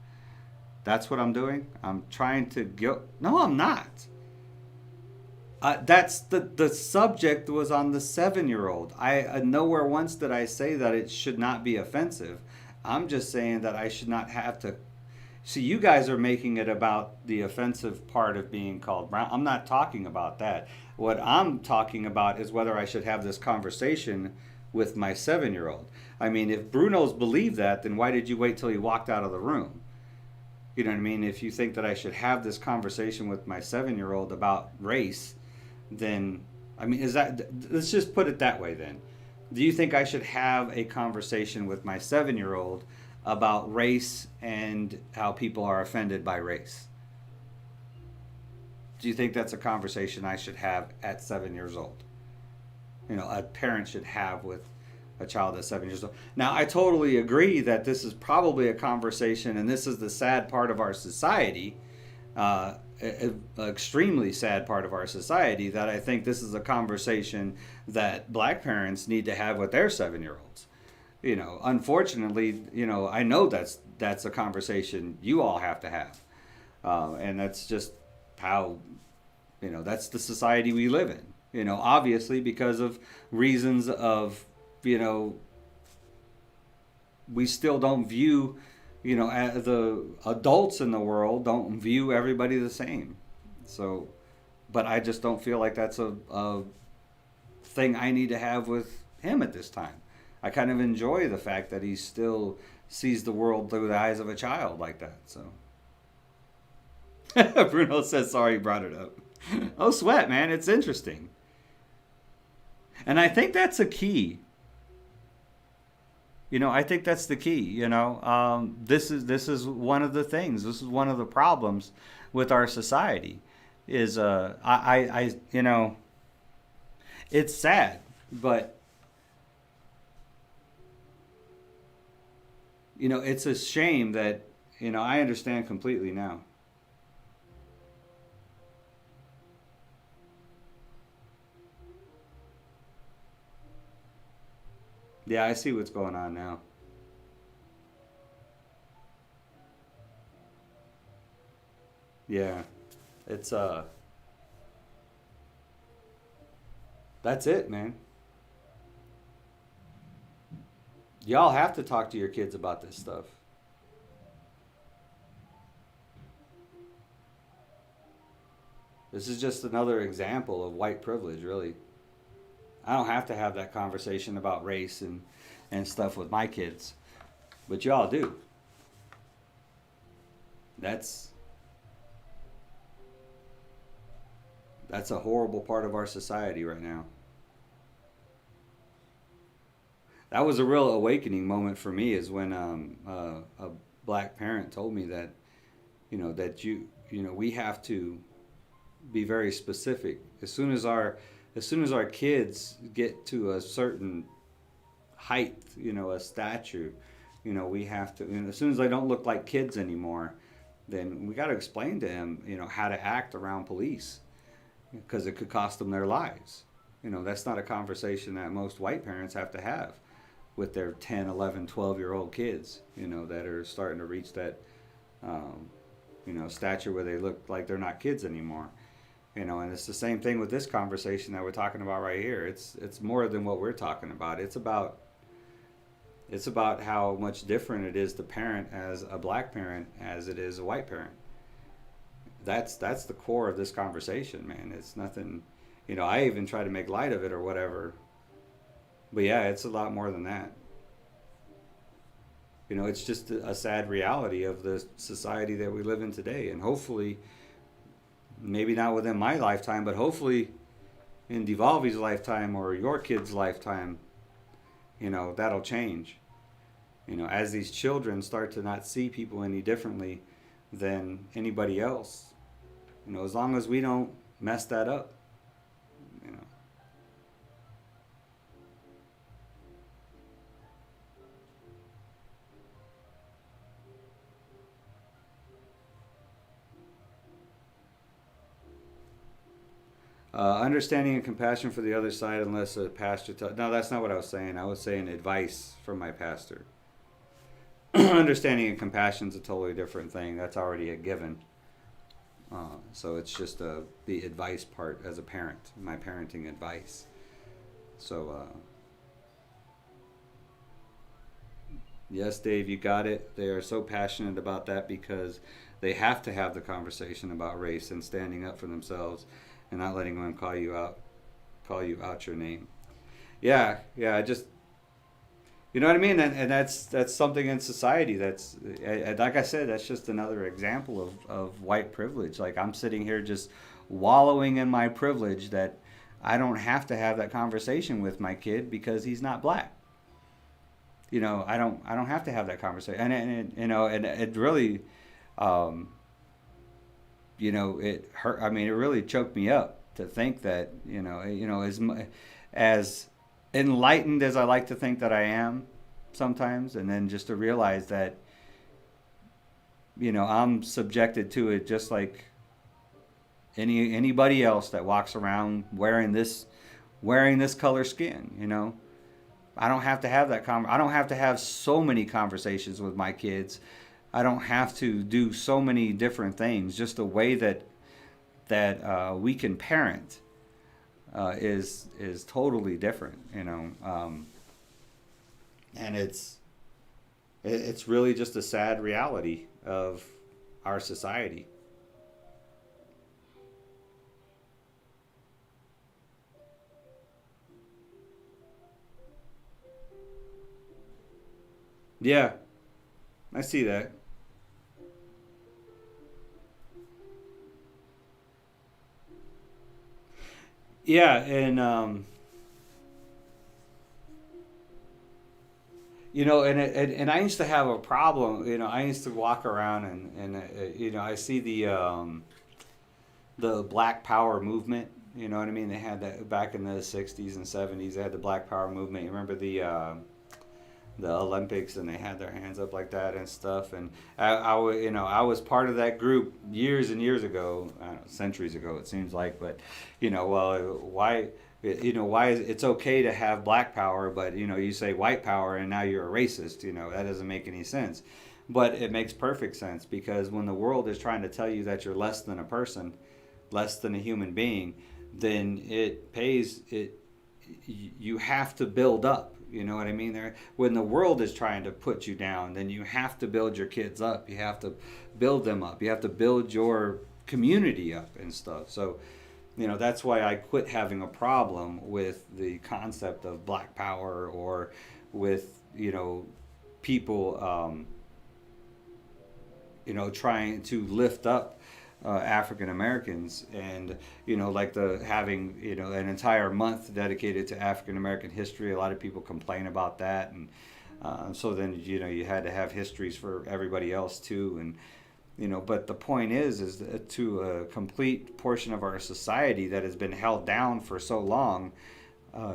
That's what I'm doing. I'm trying to guilt. No, I'm not. That's the subject was on the 7-year-old. I nowhere once did I say that it should not be offensive. I'm just saying that I should not have to. See, you guys are making it about the offensive part of being called brown. I'm not talking about that. What I'm talking about is whether I should have this conversation with my 7-year-old. I mean, if Bruno's believed that, then why did you wait till he walked out of the room? You know what I mean? If you think that I should have this conversation with my 7-year-old about race, then, I mean, let's just put it that way then. Do you think I should have a conversation with my 7-year-old about race and how people are offended by race? Do you think that's a conversation I should have at 7 years old? You know, a parent should have with a child at 7 years old. Now, I totally agree that this is probably a conversation, and this is the sad part of our society, extremely sad part of our society, that I think this is a conversation that black parents need to have with their 7-year-olds. You know, unfortunately, you know, I know that's a conversation you all have to have. And that's just how, you know, that's the society we live in. You know, obviously because of reasons of, you know, we still don't view, you know, the adults in the world don't view everybody the same. So, but I just don't feel like that's a thing I need to have with him at this time. I kind of enjoy the fact that he still sees the world through the eyes of a child like that. So Bruno says sorry he brought it up. Oh, sweat, man, it's interesting. And I think that's a key. I think that's the key. This is one of the things. This is one of the problems with our society. Is it's sad, but it's a shame that I understand completely now. Yeah, I see what's going on now. Yeah, it's that's it, man. Y'all have to talk to your kids about this stuff. This is just another example of white privilege, really. I don't have to have that conversation about race and stuff with my kids, but y'all do. That's a horrible part of our society right now. That was a real awakening moment for me, is when a black parent told me that, that we have to be very specific. As soon as our kids get to a certain height, a stature, we have to, as soon as they don't look like kids anymore, then we got to explain to them, how to act around police, because it could cost them their lives. That's not a conversation that most white parents have to have with their 10, 11, 12-year-old kids, that are starting to reach that, stature where they look like they're not kids anymore. And it's the same thing with this conversation that we're talking about right here. It's more than what we're talking about. It's about how much different it is to parent as a black parent as it is a white parent. That's the core of this conversation, man. It's nothing, I even try to make light of it or whatever. But yeah, it's a lot more than that. It's just a sad reality of the society that we live in today. And hopefully, maybe not within my lifetime, but hopefully in Dvolvy's lifetime or your kid's lifetime, that'll change. As these children start to not see people any differently than anybody else, as long as we don't mess that up, understanding and compassion for the other side, unless a pastor no, that's not what I was saying. I was saying advice from my pastor. Understanding and compassion is a totally different thing. That's already a given. So it's just the advice part as a parent, my parenting advice. So, yes, Dave, you got it. They are so passionate about that because they have to have the conversation about race and standing up for themselves and not letting them call you out your name. Yeah, just, you know what I mean? And that's something in society that's, like I said, that's just another example of white privilege. Like, I'm sitting here just wallowing in my privilege that I don't have to have that conversation with my kid because he's not black. I don't have to have that conversation. And it really, it hurt. I mean, it really choked me up to think that, as enlightened as I like to think that I am sometimes, and then just to realize that, I'm subjected to it just like anybody else that walks around wearing this color skin. I don't have to have that I don't have to have so many conversations with my kids. I don't have to do so many different things. Just the way that we can parent is totally different, and it's really just a sad reality of our society. Yeah, I see that. Yeah, and you know, and I used to have a problem. You know, I used to walk around and you know, I see the Black Power movement. You know what I mean? They had that back in the '60s and '70s. They had the Black Power movement. You remember the Olympics, and they had their hands up like that and stuff. And you know, I was part of that group years and years ago, I don't know, centuries ago it seems like. But you know, well, why? You know, why is it's okay to have black power, but you know, you say white power and now you're a racist? You know, that doesn't make any sense. But it makes perfect sense, because when the world is trying to tell you that you're less than a person, less than a human being, then it pays it. You have to build up. You know what I mean? There, when the world is trying to put you down, then you have to build your kids up. You have to build them up. You have to build your community up and stuff. So, you know, that's why I quit having a problem with the concept of black power, or with, you know, people, you know, trying to lift up African Americans, and you know, like the having, you know, an entire month dedicated to African American history. A lot of people complain about that, and so then, you know, you had to have histories for everybody else too, and you know. But the point is that to a complete portion of our society that has been held down for so long,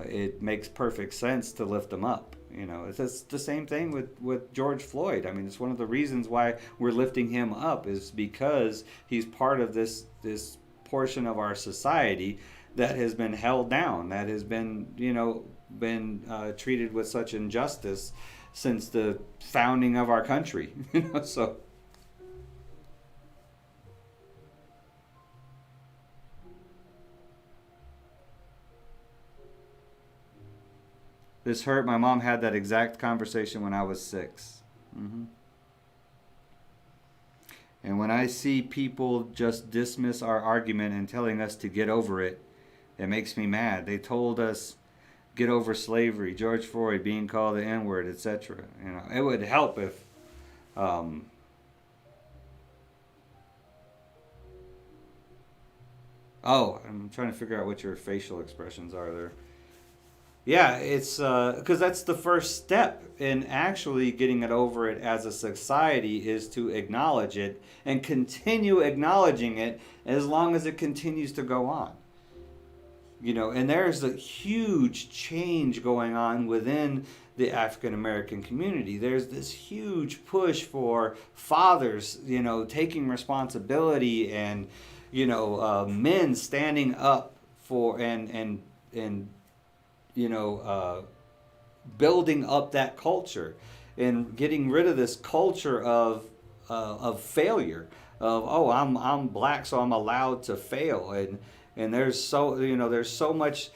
it makes perfect sense to lift them up. You know, it's the same thing with George Floyd. I mean, it's one of the reasons why we're lifting him up, is because he's part of this portion of our society that has been held down, that has been, you know, treated with such injustice since the founding of our country. You know, so. This hurt. My mom had that exact conversation when I was 6. And when I see people just dismiss our argument and telling us to get over it, it makes me mad. They told us, get over slavery, George Floyd being called the N-word, etc. You know, it would help if, oh, I'm trying to figure out what your facial expressions are there. Yeah, it's because that's the first step in actually getting it over it as a society, is to acknowledge it and continue acknowledging it as long as it continues to go on. You know, and there's a huge change going on within the African American community. There's this huge push for fathers, you know, taking responsibility, and you know, men standing up for and you know, building up that culture, and getting rid of this culture of failure, of, oh, I'm black, so I'm allowed to fail, and there's so, you know, there's so much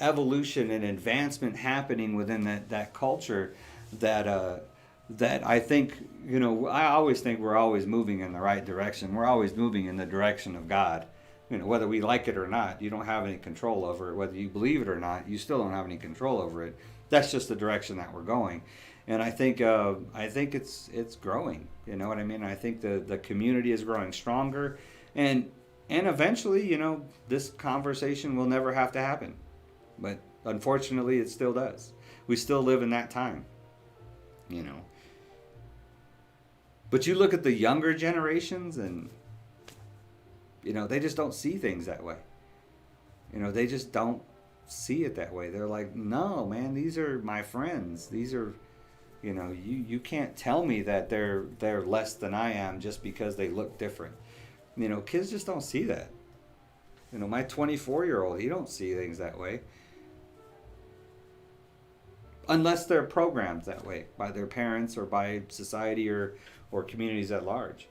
evolution and advancement happening within that culture, that that I think, you know, I always think we're always moving in the right direction. We're always moving in the direction of God. You know, whether we like it or not, you don't have any control over it. Whether you believe it or not, you still don't have any control over it. That's just the direction that we're going, and I think it's growing. You know what I mean? I think the community is growing stronger, and eventually, you know, this conversation will never have to happen, but unfortunately, it still does. We still live in that time, you know. But you look at the younger generations, and you know, they just don't see things that way. You know, they just don't see it that way. They're like, no, man, these are my friends. These are, you know, you can't tell me that they're less than I am just because they look different. You know, kids just don't see that. You know, my 24-year-old, he don't see things that way. Unless they're programmed that way by their parents or by society or communities at large.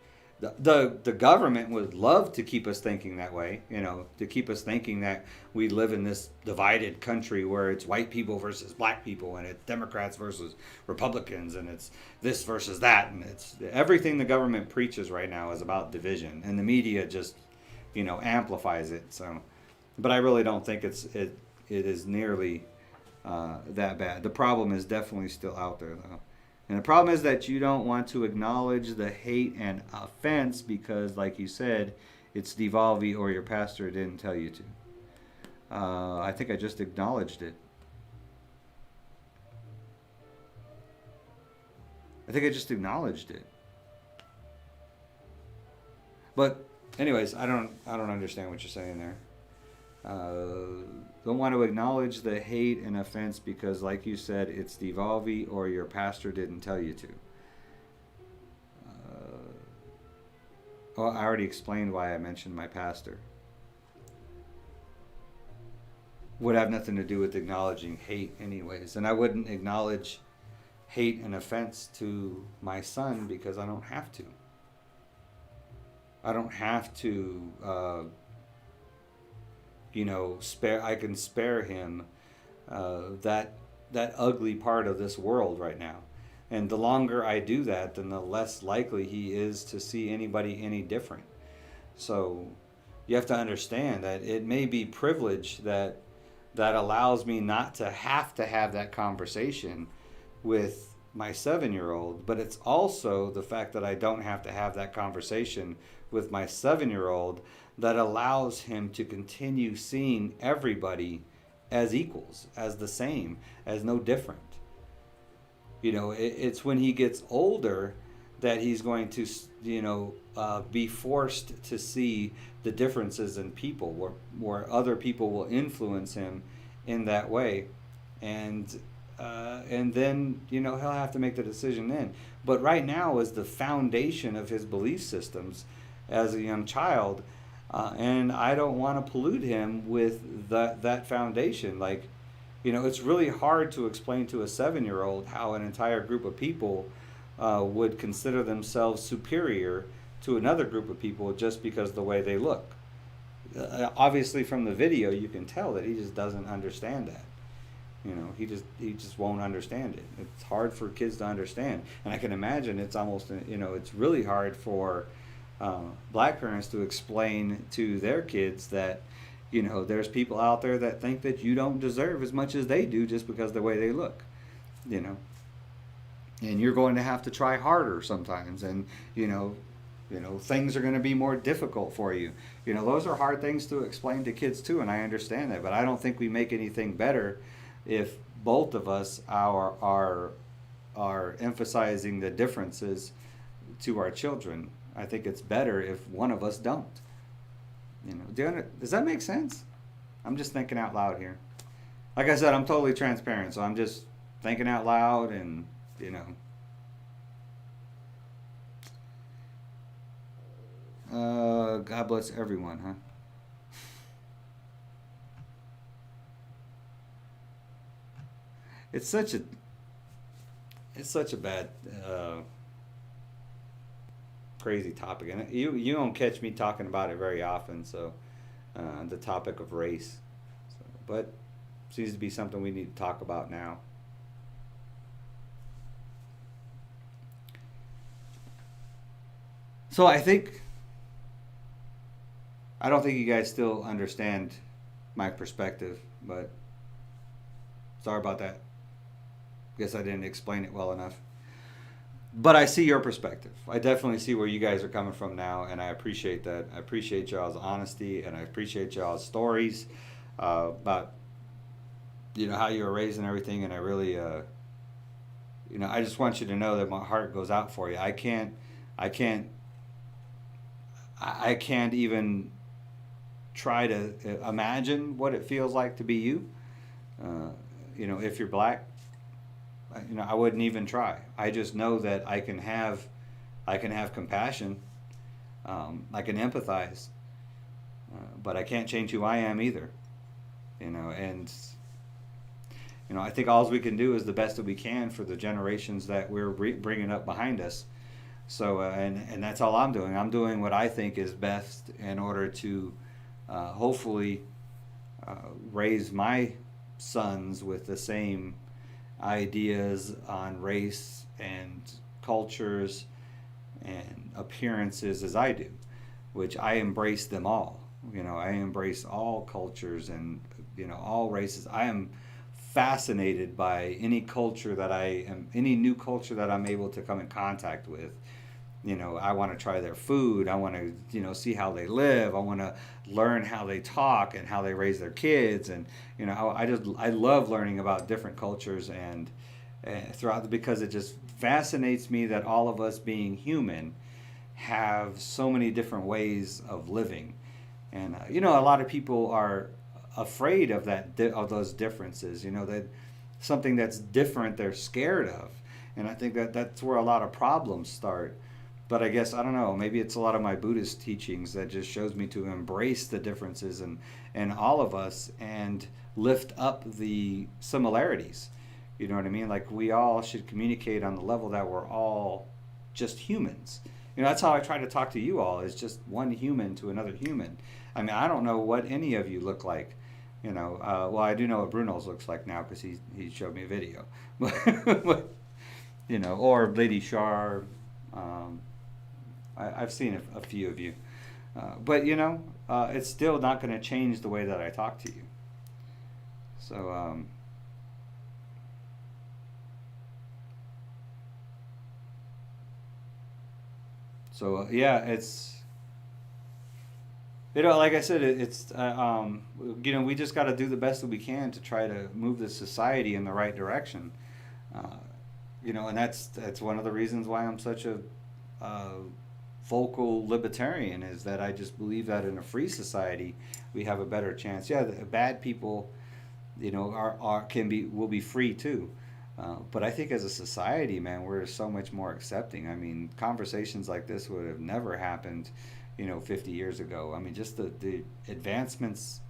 The government would love to keep us thinking that way, you know, to keep us thinking that we live in this divided country where it's white people versus black people, and it's Democrats versus Republicans, and it's this versus that, and it's everything the government preaches right now is about division, and the media just, you know, amplifies it. So, but I really don't think it is nearly that bad. The problem is definitely still out there, though. And the problem is that you don't want to acknowledge the hate and offense because, like you said, it's Dvolvy or your pastor didn't tell you to. I think I just acknowledged it. But anyways, I don't understand what you're saying there. Don't want to acknowledge the hate and offense because, like you said, it's Dvolvy or your pastor didn't tell you to. Oh, I already explained why I mentioned my pastor. Would have nothing to do with acknowledging hate anyways. And I wouldn't acknowledge hate and offense to my son because I don't have to. I don't have to, I can spare him that ugly part of this world right now. And the longer I do that, then the less likely he is to see anybody any different. So you have to understand that it may be privilege that allows me not to have that conversation with my 7-year-old, but it's also the fact that I don't have to have that conversation with my 7-year-old that allows him to continue seeing everybody as equals, as the same, as no different. It's when he gets older that he's going to, be forced to see the differences in people, where other people will influence him in that way, and then he'll have to make the decision then. But right now is the foundation of his belief systems as a young child, and I don't want to pollute him with that foundation. Like, it's really hard to explain to a 7-year-old how an entire group of people would consider themselves superior to another group of people just because of the way they look. Obviously, from the video, you can tell that he just doesn't understand that. He just won't understand it. It's hard for kids to understand, and I can imagine it's almost it's really hard for black parents to explain to their kids that there's people out there that think that you don't deserve as much as they do just because of the way they look, and you're going to have to try harder sometimes, and things are going to be more difficult for you. Those are hard things to explain to kids too, and I understand that, but I don't think we make anything better if both of us are emphasizing the differences to our children. I think it's better if one of us don't. Does that make sense? I'm just thinking out loud here. Like I said, I'm totally transparent, so I'm just thinking out loud, and God bless everyone, huh? It's such a bad, crazy topic, and you don't catch me talking about it very often. So, the topic of race, but seems to be something we need to talk about now. So I don't think you guys still understand my perspective, but sorry about that. Guess I didn't explain it well enough. But I see your perspective. I definitely see where you guys are coming from now, and I appreciate that. I appreciate y'all's honesty, and I appreciate y'all's stories about how you were raised and everything. And I really, I just want you to know that my heart goes out for you. I can't even try to imagine what it feels like to be you. If you're black, I wouldn't even try. I just know that I can have compassion. I can empathize, but I can't change who I am either. And I think all we can do is the best that we can for the generations that we're bringing up behind us. So, and that's all I'm doing. I'm doing what I think is best in order to hopefully raise my sons with the same ideas on race and cultures and appearances as I do, which I embrace them all. I embrace all cultures and all races. I am fascinated by any culture that any new culture that I'm able to come in contact with. You know, I want to try their food. I want to, you know, see how they live. I want to learn how they talk and how they raise their kids. And, you know, I love learning about different cultures and throughout, because it just fascinates me that all of us being human have so many different ways of living. And, you know, a lot of people are afraid of of those differences, you know, that something that's different they're scared of. And I think that that's where a lot of problems start. But I guess, I don't know, maybe it's a lot of my Buddhist teachings that just shows me to embrace the differences in all of us and lift up the similarities. You know what I mean? Like, we all should communicate on the level that we're all just humans. You know, that's how I try to talk to you all, is just one human to another human. I mean, I don't know what any of you look like. You know, well, I do know what Bruno's looks like now because he showed me a video. But, you know, or Lady Shar. I've seen a few of you. But, you know, it's still not going to change the way that I talk to you. So, yeah, it's, you know, like I said, it's, you know, we just got to do the best that we can to try to move the society in the right direction. You know, and that's one of the reasons why I'm such a vocal libertarian, is that I just believe that in a free society we have a better chance. Yeah, the bad people, you know, will be free too. But I think as a society, man, we're so much more accepting. I mean, conversations like this would have never happened, you know, 50 years ago. I mean, just the advancements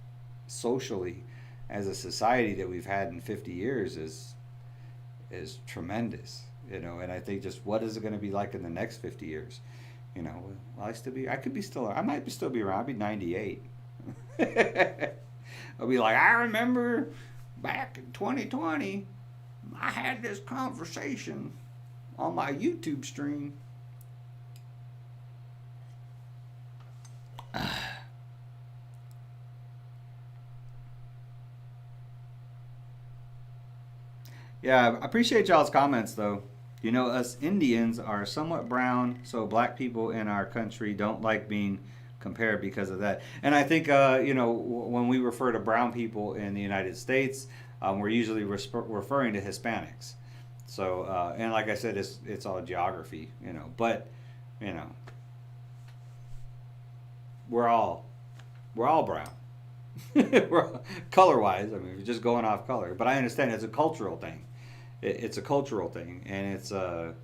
socially as a society that we've had in 50 years is tremendous, you know. And I think just what is it going to be like in the next 50 years? You know, I might still be around. I'll be 98. I'll be like, I remember back in 2020, I had this conversation on my YouTube stream. Yeah, I appreciate y'all's comments, though. You know, us Indians are somewhat brown, so black people in our country don't like being compared because of that. And I think, you know, when we refer to brown people in the United States, we're usually referring to Hispanics. So, and like I said, it's all geography, you know. But, you know, we're all brown. We're color-wise. I mean, we're just going off color. But I understand it's a cultural thing. It's a cultural thing, and it's a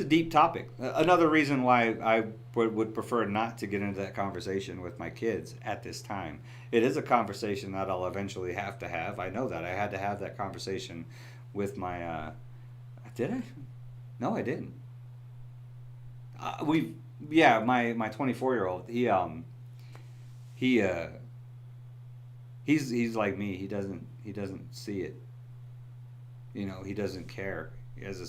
deep topic. Another reason why I would prefer not to get into that conversation with my kids at this time. It is a conversation that I'll eventually have to have. I know that. I had to have that conversation with my... did I? No, I didn't. My 24-year-old, he's like me. He doesn't see it. You know, he doesn't care. He has the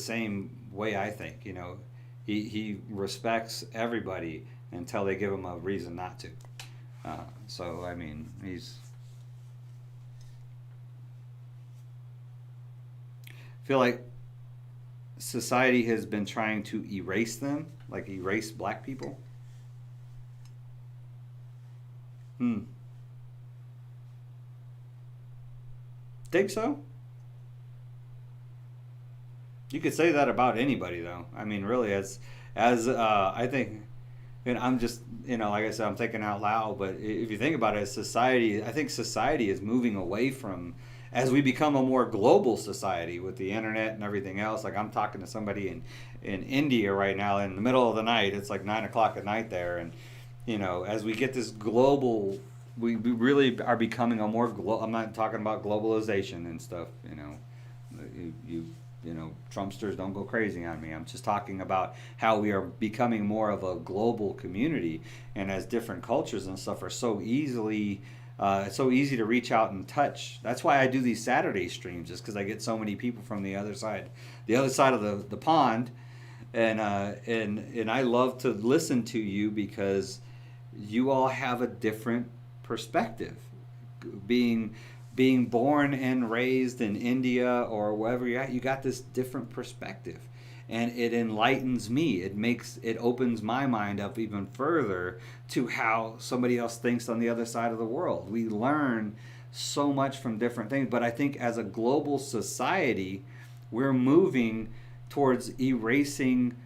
same way I think. You know, he respects everybody until they give him a reason not to. So I mean, I feel like society has been trying to erase them, like erase black people. Think so? You could say that about anybody, though. I mean, really, as I think, and I'm just, you know, like I said, I'm thinking out loud. But if you think about it, society, I think society is moving away from, as we become a more global society with the internet and everything else. Like, I'm talking to somebody in India right now in the middle of the night. It's like 9 o'clock at night there, and you know, as we get this global. We really are becoming a more I'm not talking about globalization and stuff, you know. You know, Trumpsters, don't go crazy on me. I'm just talking about how we are becoming more of a global community, and as different cultures and stuff are so easy to reach out and touch. That's why I do these Saturday streams, just because I get so many people from the other side of the pond, and I love to listen to you because you all have a different perspective. being born and raised in India or wherever you're at, you got this different perspective, and it enlightens me. It opens my mind up even further to how somebody else thinks on the other side of the world. We learn so much from different things, but I think as a global society, we're moving towards erasing,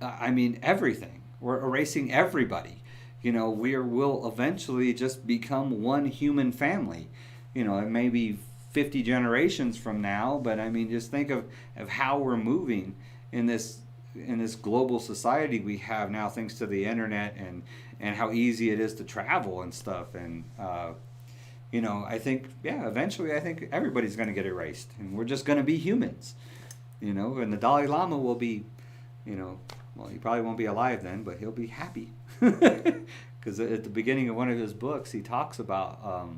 everything. We're erasing everybody. We'll eventually just become one human family. It may be 50 generations from now, but just think of how we're moving in this global society we have now, thanks to the internet and how easy it is to travel and stuff. And I think, eventually I think everybody's going to get erased, and we're just going to be humans. And the Dalai Lama will be, well, he probably won't be alive then, but he'll be happy. Because at the beginning of one of his books, he talks about,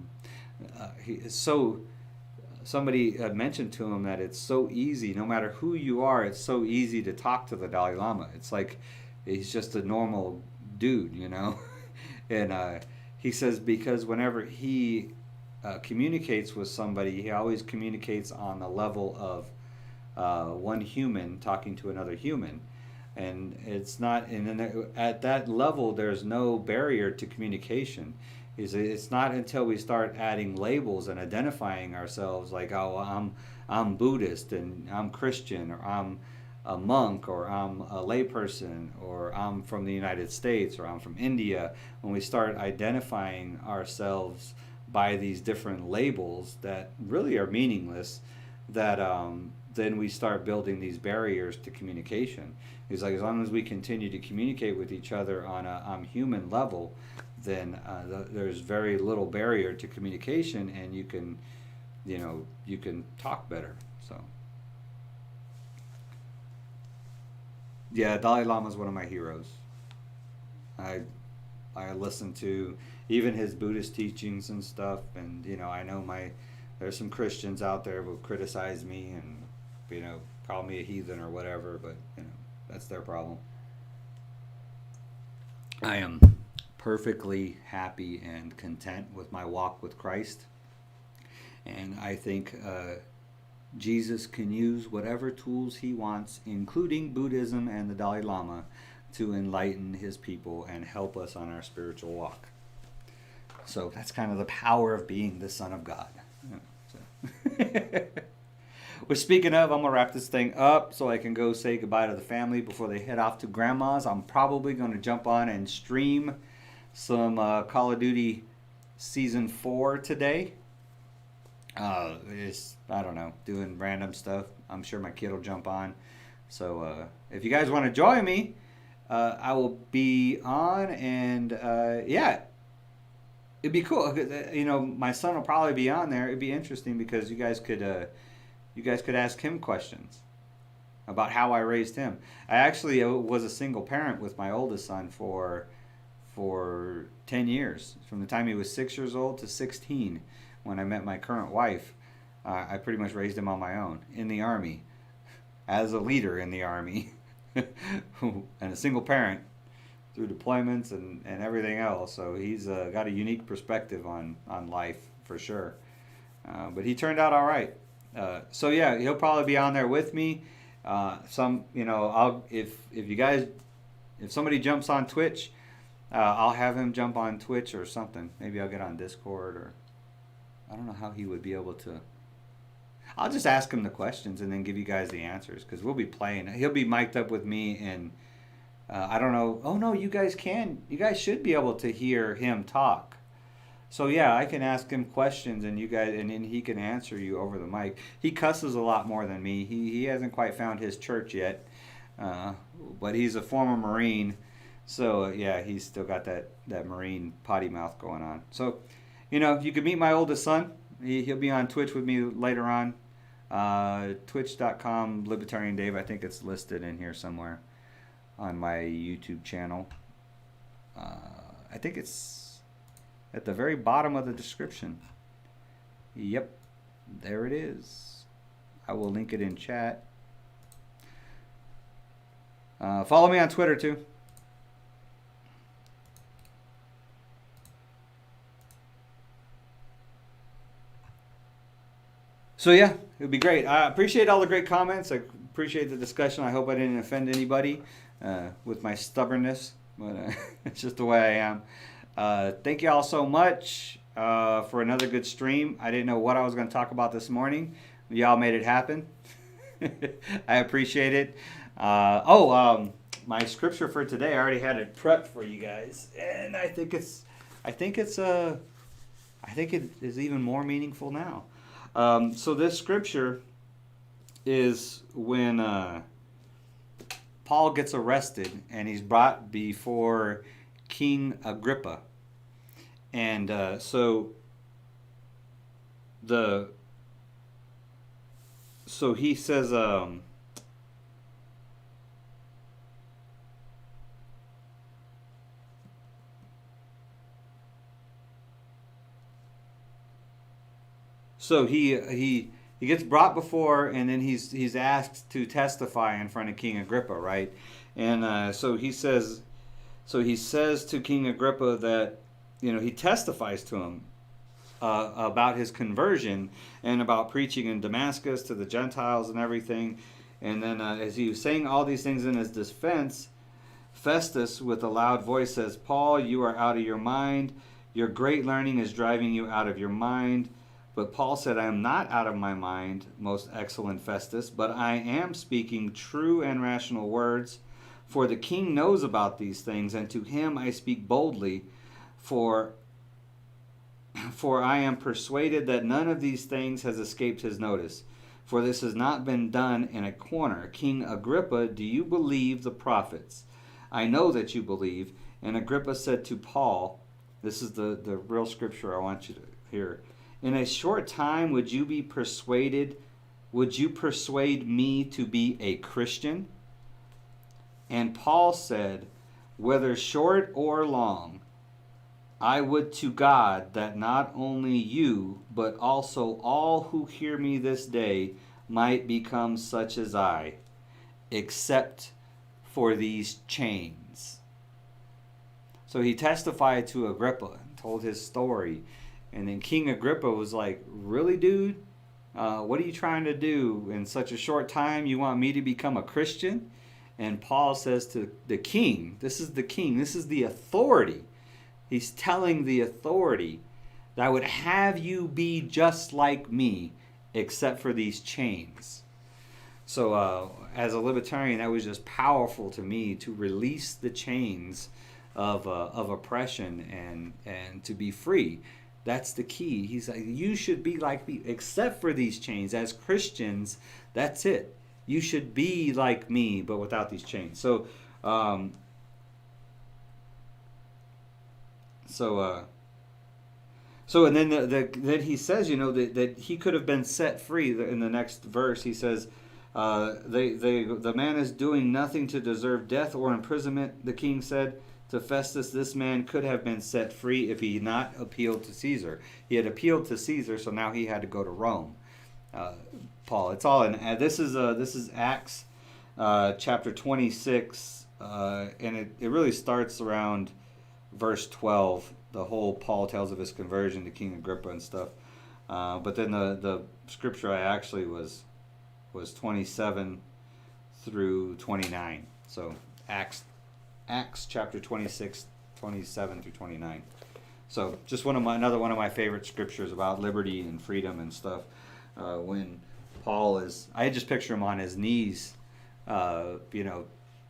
somebody had mentioned to him that it's so easy, no matter who you are, it's so easy to talk to the Dalai Lama. It's like he's just a normal dude, And he says because whenever he communicates with somebody, he always communicates on the level of one human talking to another human. And it's not, and then at that level, there's no barrier to communication. It's not until we start adding labels and identifying ourselves, like, oh, I'm Buddhist and I'm Christian, or I'm a monk, or I'm a layperson, or I'm from the United States, or I'm from India. When we start identifying ourselves by these different labels that really are meaningless, that then we start building these barriers to communication. He's like, as long as we continue to communicate with each other on a human level, then there's very little barrier to communication, and you can talk better. So yeah, Dalai Lama is one of my heroes. I listen to even his Buddhist teachings and stuff, and I know there's some Christians out there who criticize me and call me a heathen or whatever, but that's their problem. I am perfectly happy and content with my walk with Christ, and I think Jesus can use whatever tools he wants, including Buddhism and the Dalai Lama, to enlighten his people and help us on our spiritual walk. So that's kind of the power of being the Son of God. Well, speaking of, I'm going to wrap this thing up so I can go say goodbye to the family before they head off to Grandma's. I'm probably going to jump on and stream some Call of Duty Season 4 today. I don't know, doing random stuff. I'm sure my kid will jump on. So if you guys want to join me, I will be on, and it'd be cool. My son will probably be on there. It'd be interesting because you guys could ask him questions about how I raised him. I actually was a single parent with my oldest son for 10 years, from the time he was 6 years old to 16 when I met my current wife. I pretty much raised him on my own in the Army, as a leader in the Army, and a single parent through deployments and everything else. So he's got a unique perspective on life for sure. But he turned out all right. So yeah, he'll probably be on there with me. If somebody jumps on Twitch, I'll have him jump on Twitch or something. Maybe I'll get on Discord, or I don't know how he would be able to. I'll just ask him the questions and then give you guys the answers, because we'll be playing. He'll be mic'd up with me, and I don't know. Oh no, you guys should be able to hear him talk. So yeah, I can ask him questions, and then he can answer you over the mic. He cusses a lot more than me. He hasn't quite found his church yet, but he's a former Marine, so yeah, he's still got that Marine potty mouth going on. So, you can meet my oldest son. He'll be on Twitch with me later on. Twitch.com Libertarian Dave. I think it's listed in here somewhere on my YouTube channel. I think it's at the very bottom of the description. Yep, there it is. I will link it in chat. Follow me on Twitter too. So yeah, it would be great. I appreciate all the great comments. I appreciate the discussion. I hope I didn't offend anybody with my stubbornness, but it's just the way I am. Thank you all so much for another good stream. I didn't know what I was going to talk about this morning. Y'all made it happen. I appreciate it. My scripture for today, I already had it prepped for you guys, and I think it is even more meaningful now. So this scripture is when Paul gets arrested and he's brought before King Agrippa, and so he says. So he gets brought before, and then he's asked to testify in front of King Agrippa, right? And so he says to King Agrippa that, he testifies to him about his conversion and about preaching in Damascus to the Gentiles and everything. And then as he was saying all these things in his defense, Festus with a loud voice says, "Paul, you are out of your mind. Your great learning is driving you out of your mind." But Paul said, "I am not out of my mind, most excellent Festus, but I am speaking true and rational words. For the king knows about these things, and to him I speak boldly, for I am persuaded that none of these things has escaped his notice. For this has not been done in a corner. King Agrippa, do you believe the prophets? I know that you believe." And Agrippa said to Paul, this is the real scripture I want you to hear, "In a short time would you persuade me to be a Christian?" And Paul said, "Whether short or long, I would to God that not only you, but also all who hear me this day might become such as I, except for these chains." So he testified to Agrippa and told his story. And then King Agrippa was like, "Really, dude? What are you trying to do? In such a short time, you want me to become a Christian?" And Paul says to the king, this is the authority. He's telling the authority that I would have you be just like me, except for these chains. So as a libertarian, that was just powerful to me, to release the chains of oppression and to be free. That's the key. He's like, you should be like me, except for these chains. As Christians, that's it. You should be like me, but without these chains. So and then then he says, that he could have been set free. In the next verse, he says, the man is doing nothing to deserve death or imprisonment. The king said to Festus, "This man could have been set free if he had not appealed to Caesar." He had appealed to Caesar, so now he had to go to Rome. Paul, it's all in. This is Acts chapter 26, and it really starts around verse 12. The whole Paul tells of his conversion to King Agrippa and stuff. But then the scripture I actually was 27 through 29. So Acts chapter 26, 27 through 29. So just another one of my favorite scriptures about liberty and freedom and stuff. When Paul I just picture him on his knees,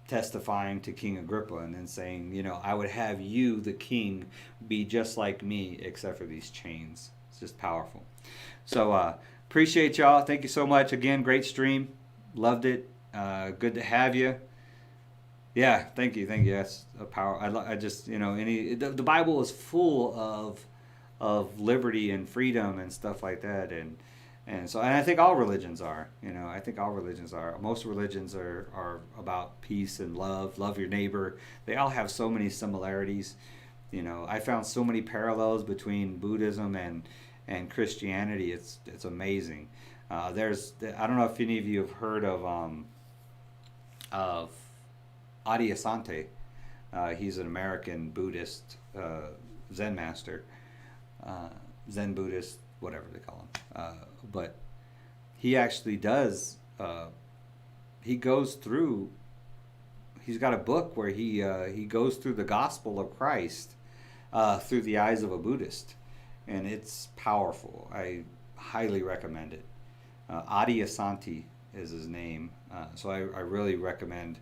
testifying to King Agrippa and then saying, "I would have you, the king, be just like me, except for these chains." It's just powerful. So appreciate y'all. Thank you so much. Again, great stream. Loved it. Good to have you. Yeah, thank you. That's a power. I just, the Bible is full of liberty and freedom and stuff like that, and I think all religions are. I think all religions are. Most religions are about peace and love. Love your neighbor. They all have so many similarities. I found so many parallels between Buddhism and Christianity. It's amazing. I don't know if any of you have heard of Adyashanti. He's an American Buddhist Zen master, Zen Buddhist, whatever they call him. But he actually does. He goes through. He's got a book where he goes through the gospel of Christ through the eyes of a Buddhist, and it's powerful. I highly recommend it. Adi Asanti is his name, so I really recommend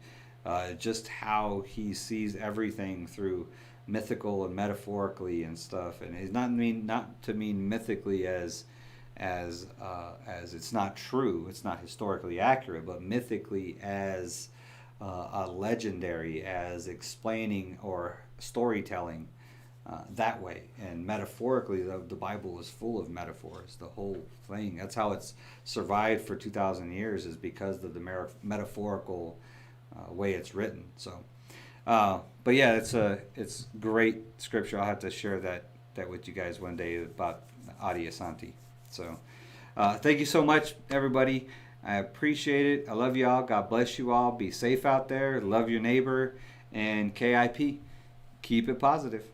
just how he sees everything through mythical and metaphorically and stuff. And it's not to mean mythically as it's not true, it's not historically accurate, but mythically as a legendary, as explaining or storytelling that way. And metaphorically, the Bible is full of metaphors, the whole thing. That's how it's survived for 2,000 years, is because of the metaphorical way it's written. So, but yeah, it's great scripture. I'll have to share that with you guys one day about Adi Asanti. So, thank you so much, everybody. I appreciate it. I love you all. God bless you all. Be safe out there. Love your neighbor. And KIP, keep it positive.